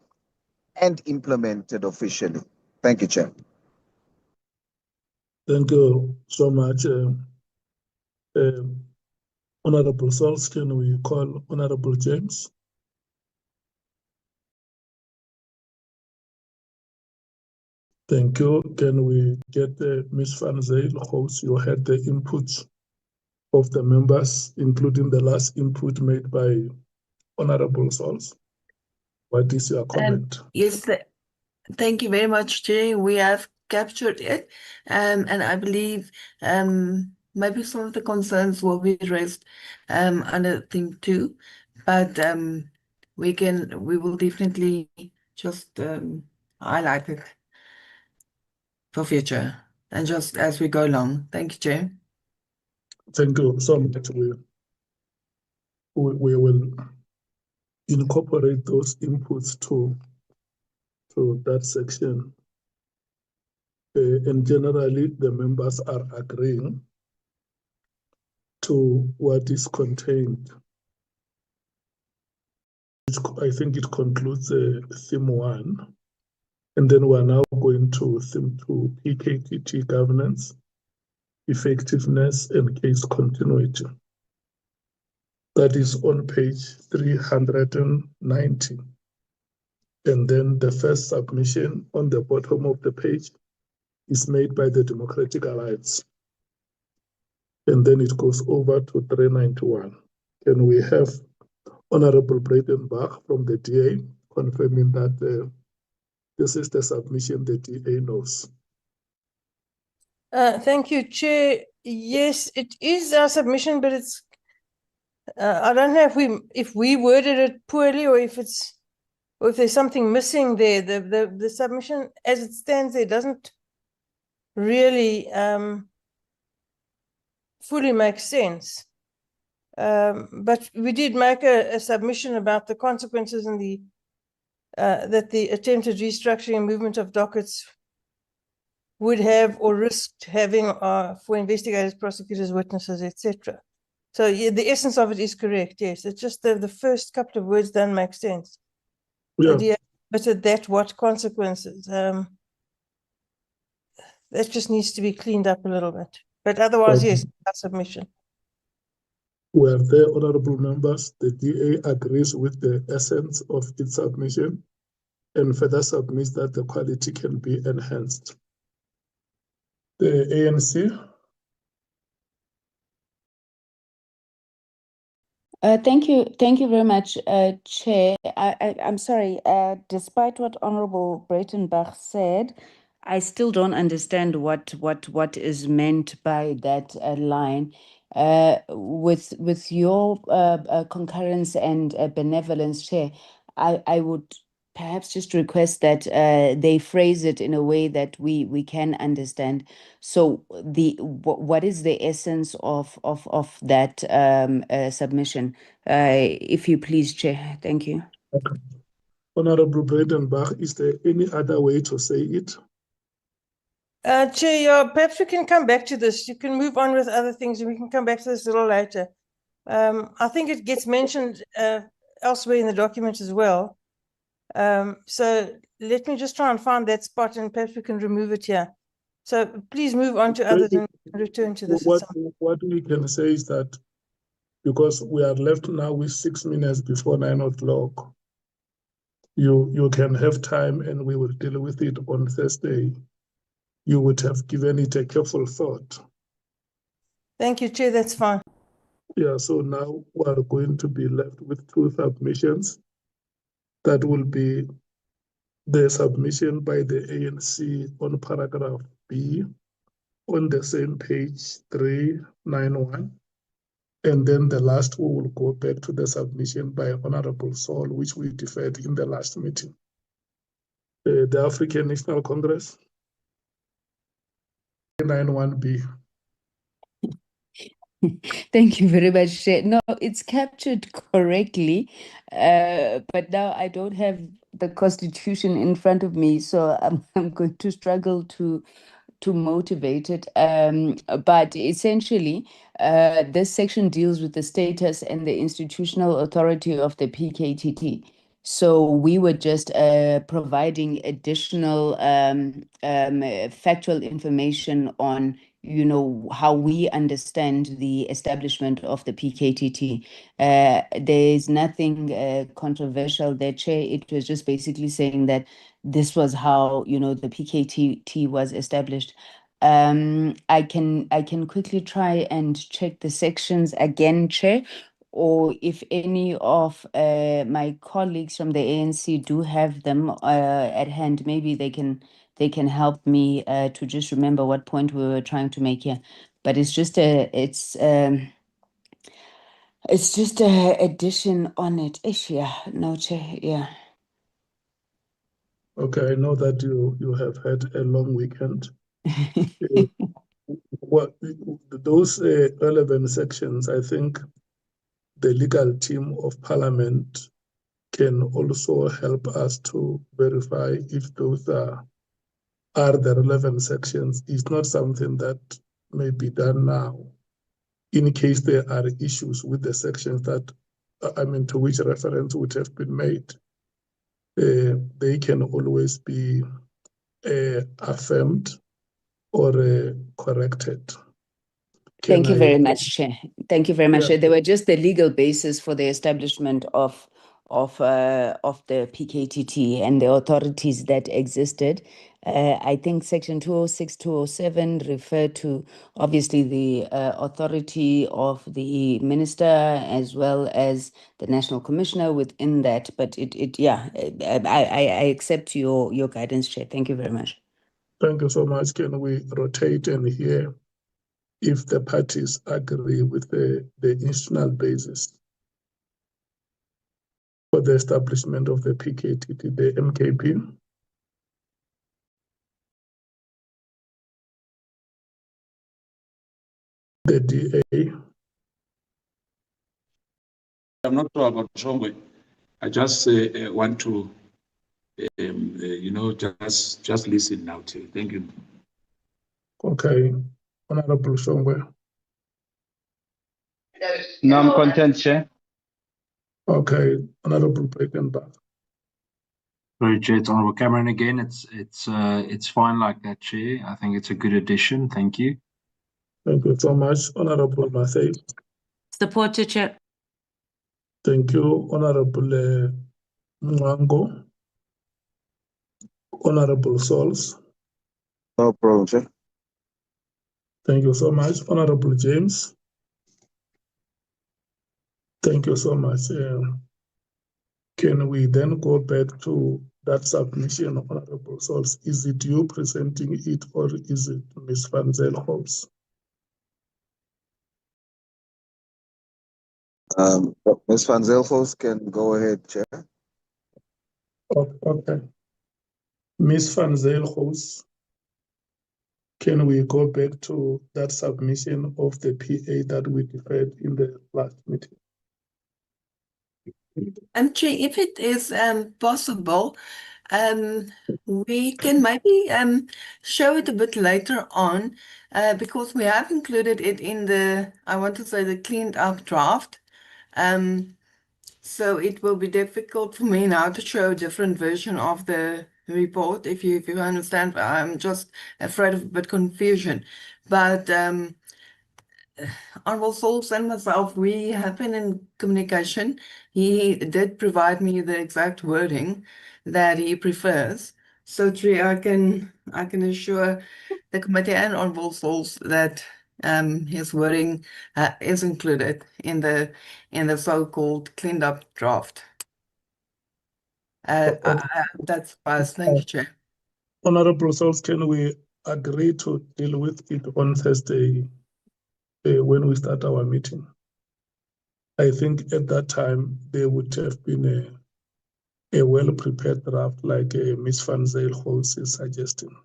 S10: and implemented officially. Thank you, Chair.
S2: Thank you so much. Honorable Sauls, can we call Honorable James? Thank you. Can we get Ms. Van Zyl, host? You had the inputs of the members, including the last input made by Honorable Sauls. What is your comment?
S11: Yes, thank you very much, Chair. We have captured it, and I believe maybe some of the concerns will be raised under thing 2, but we will definitely just highlight it for future and just as we go along. Thank you, Chair.
S2: Thank you so much. We will incorporate those inputs to that section. And generally, the members are agreeing to what is contained. I think it concludes theme 1. And then we're now going to theme 2, PKTT governance, effectiveness, and case continuity. That is on page 390. And then the first submission on the bottom of the page is made by the Democratic Alliance. And then it goes over to 391. Can we have Honorable Breitenbach from the DA confirming that this is the submission the DA knows?
S3: Thank you, Chair. Yes, it is our submission, but it's I don't know if we worded it poorly or if there's something missing there. The submission as it stands there doesn't really fully make sense. But we did make a submission about the consequences and that the attempted restructuring and movement of dockets would have or risked having for investigators, prosecutors, witnesses, etc. So yeah, the essence of it is correct. Yes, it's just the first couple of words don't make sense.
S2: Yeah.
S3: But that what consequences? That just needs to be cleaned up a little bit. But otherwise, yes, our submission.
S2: Were there, honorable members, the DA agrees with the essence of its submission and further submits that the quality can be enhanced. The ANC.
S4: Thank you very much, Chair. I'm sorry, despite what Honorable Breitenbach said, I still don't understand what is meant by that line. With your concurrence and benevolence, Chair, I would perhaps just request that they phrase it in a way that we can understand. So what is the essence of that submission? If you please, Chair. Thank you.
S2: Okay. Honorable Breitenbach, is there any other way to say it?
S3: Chair, perhaps we can come back to this. You can move on with other things and we can come back to this a little later. I think it gets mentioned elsewhere in the document as well. So let me just try and find that spot and perhaps we can remove it here. So please move on to others and return to this.
S2: What we can say is that because we are left now with 6 minutes before 9 o'clock, you can have time and we will deal with it on Thursday. You would have given it a careful thought
S3: Thank you, Chair. That's fine.
S2: Yeah, so now we are going to be left with two submissions. That will be the submission by the ANC on paragraph B on the same page 391. And then the last we will go back to the submission by Honorable Saul, which we deferred in the last meeting. The African National Congress, 391B.
S4: Thank you very much, Chair. No, it's captured correctly, but now I don't have the Constitution in front of me, so I'm going to struggle to motivate it. But essentially, this section deals with the status and the institutional authority of the PKTT. So we were just providing additional factual information on, you know, how we understand the establishment of the PKTT. There is nothing controversial there, Chair. It was just basically saying that this was how, you know, the PKTT was established. I can quickly try and check the sections again, Chair, or if any of my colleagues from the ANC do have them at hand, maybe they can help me to just remember what point we were trying to make here. But it's just just a addition on it. Ish, yeah, no, Chair, yeah.
S2: Okay, I know that you have had a long weekend. What those relevant sections, I think the legal team of Parliament can also help us to verify if those are the relevant sections. It's not something that may be done now. In case there are issues with the sections that, to which reference would have been made, they can always be affirmed or corrected.
S4: Thank you very much, Chair. Thank you very much,
S2: Yeah.
S4: Chair. They were just the legal basis for the establishment of the PKTT and the authorities that existed. I think Section 206, 207 refer to obviously the authority of the minister as well as the national commissioner within that. But I accept your guidance, Chair. Thank you very much.
S2: Thank you so much. Can we rotate and hear if the parties agree with the institutional basis for the establishment of the PKTT, the MKP? The DA?
S13: I'm not sure about Shongwe. I just want to, just listen now to you. Thank you.
S2: Okay. Honorable Shongwe.
S12: No, I'm content, Chair.
S2: Okay. Honorable Breitenbach.
S8: Sorry, Chair, it's Honorable Cameron again. It's fine like that, Chair. I think it's a good addition. Thank you.
S2: Thank you so much. Honorable Mathay.
S9: Supported, Chair.
S2: Thank you. Honorable Mwango. Honorable Sauls.
S10: No problem, Chair.
S2: Thank you so much. Honorable James. Thank you so much. Can we then go back to that submission, Honorable Sauls? Is it you presenting it or is it Ms. Van Zyl-Holmes?
S10: Ms. Van Zyl-Holmes can go ahead, Chair.
S2: Okay. Ms. Van Zyl-Holmes, can we go back to that submission of the PA that we deferred in the last meeting?
S11: Chair, if it is possible, we can maybe show it a bit later on because we have included it in the, I want to say, the cleaned up draft. So it will be difficult for me now to show a different version of the report, if you understand. I'm just afraid of a bit confusion. But Honorable Sauls and myself, we have been in communication. He did provide me the exact wording that he prefers. So Chair, I can assure the committee and Honorable Sauls that his wording is included in the so-called cleaned up draft. That's us. Thank you, Chair.
S2: Honorable Souls, can we agree to deal with it on Thursday when we start our meeting? I think at that time there would have been a well-prepared draft like Ms. Van Zyl is suggesting.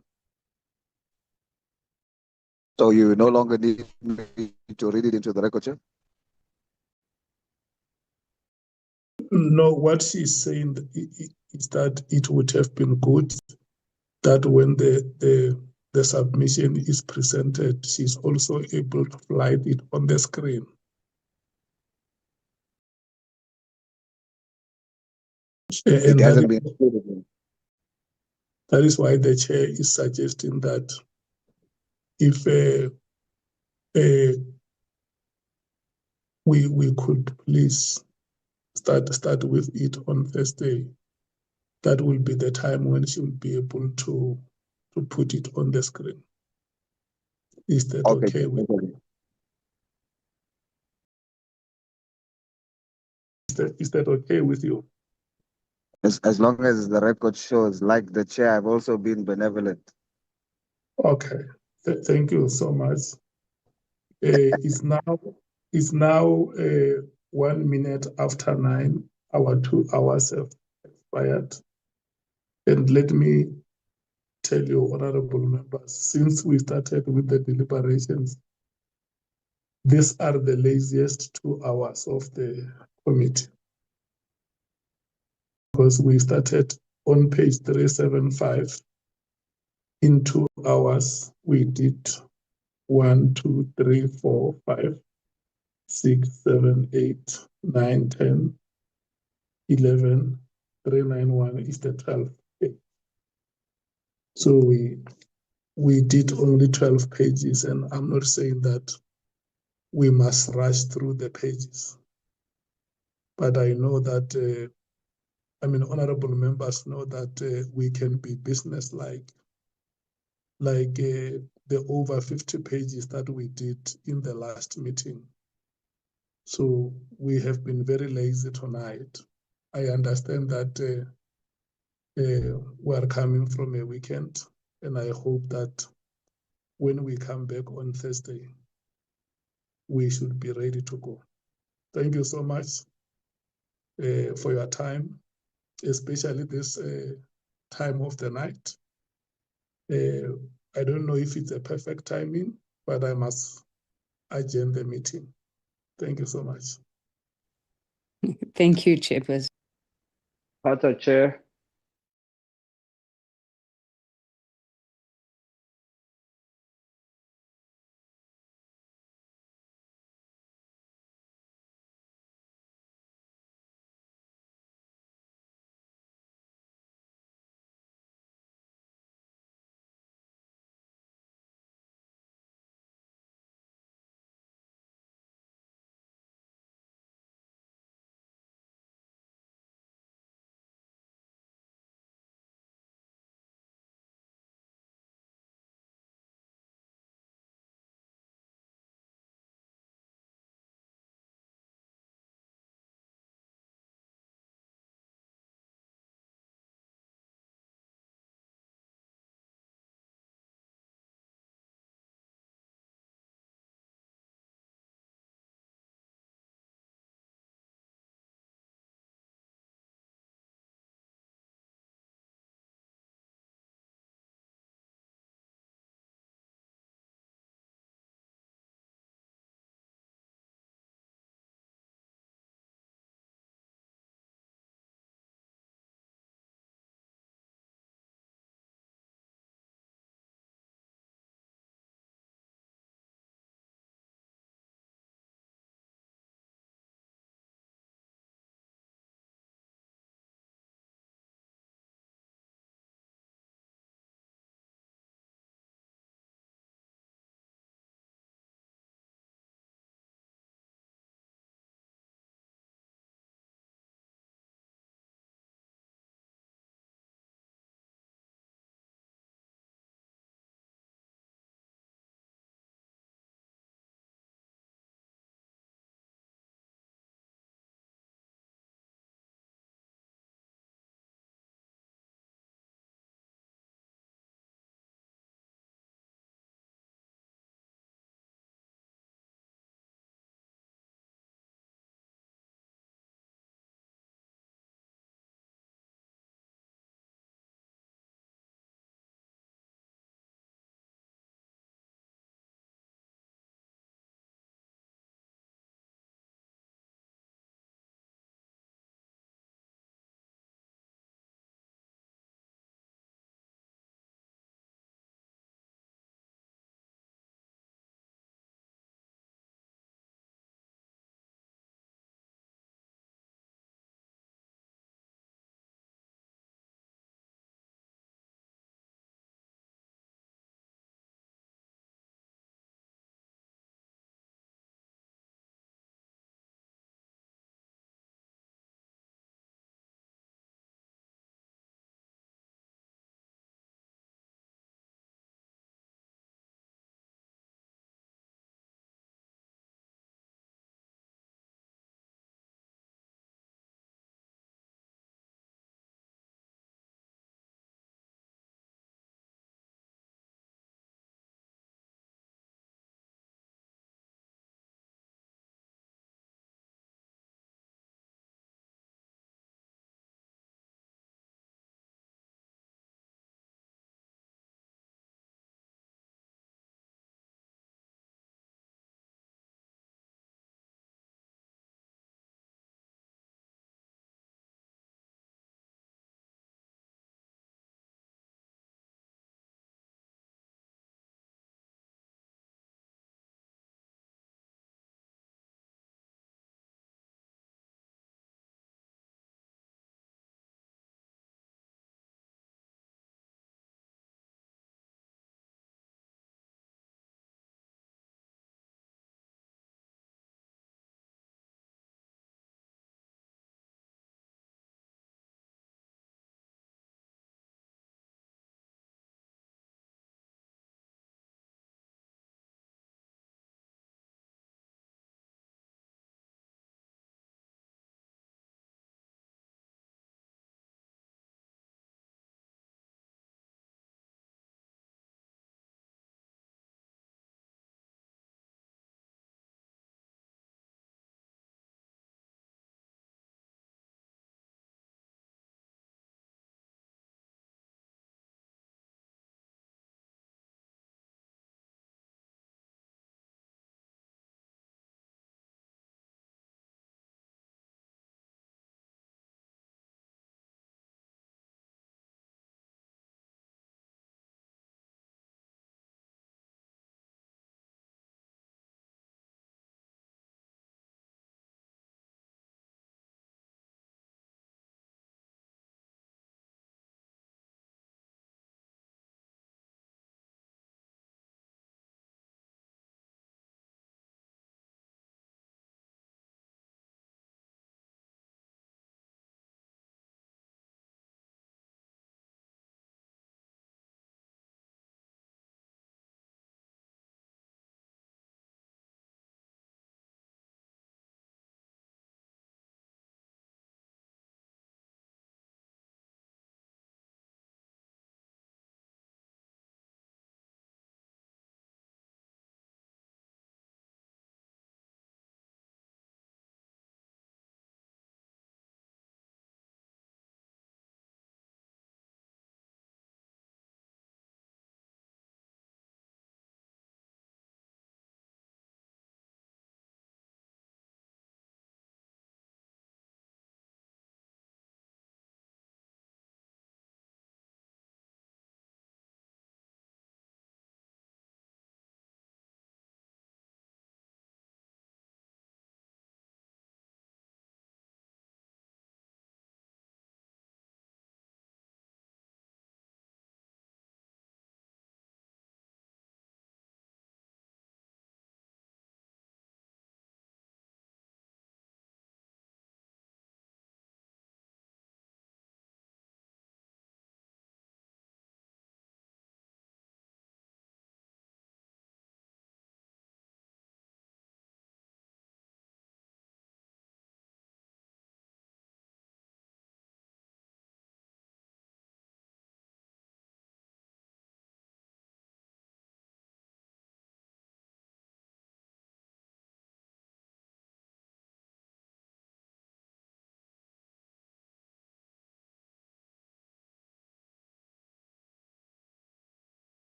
S10: So you no longer need me to read it into the record, Chair?
S2: No, what she's saying is that it would have been good that when the submission is presented, she's also able to slide it on the screen.
S10: It hasn't been included.
S2: That is why the chair is suggesting that if we could please start with it on Thursday, that will be the time when she will be able to put it on the screen. Is that okay with you? Is that okay with you?
S10: As long as the record shows, like the chair, I've also been benevolent.
S2: Okay, thank you so much. It's now 1 minute after 9. Our 2 hours have expired. And let me tell you, honorable members, since we started with the deliberations, these are the laziest 2 hours of the committee. Because we started on page 375. In 2 hours, we did 1, 2, 3, 4, 5, 6, 7, 8, 9, 10, 11, 391 is the 12th page. So we did only 12 pages, and I'm not saying that we must rush through the pages. But I know that, honorable members know that we can be businesslike, like the over 50 pages that we did in the last meeting. So we have been very lazy tonight. I understand that we are coming from a weekend, and I hope that when we come back on Thursday, we should be ready to go. Thank you so much for your time, especially this time of the night. I don't know if it's a perfect timing, but I must adjourn the meeting. Thank you so much.
S4: Thank you, Chairperson.
S7: Chair.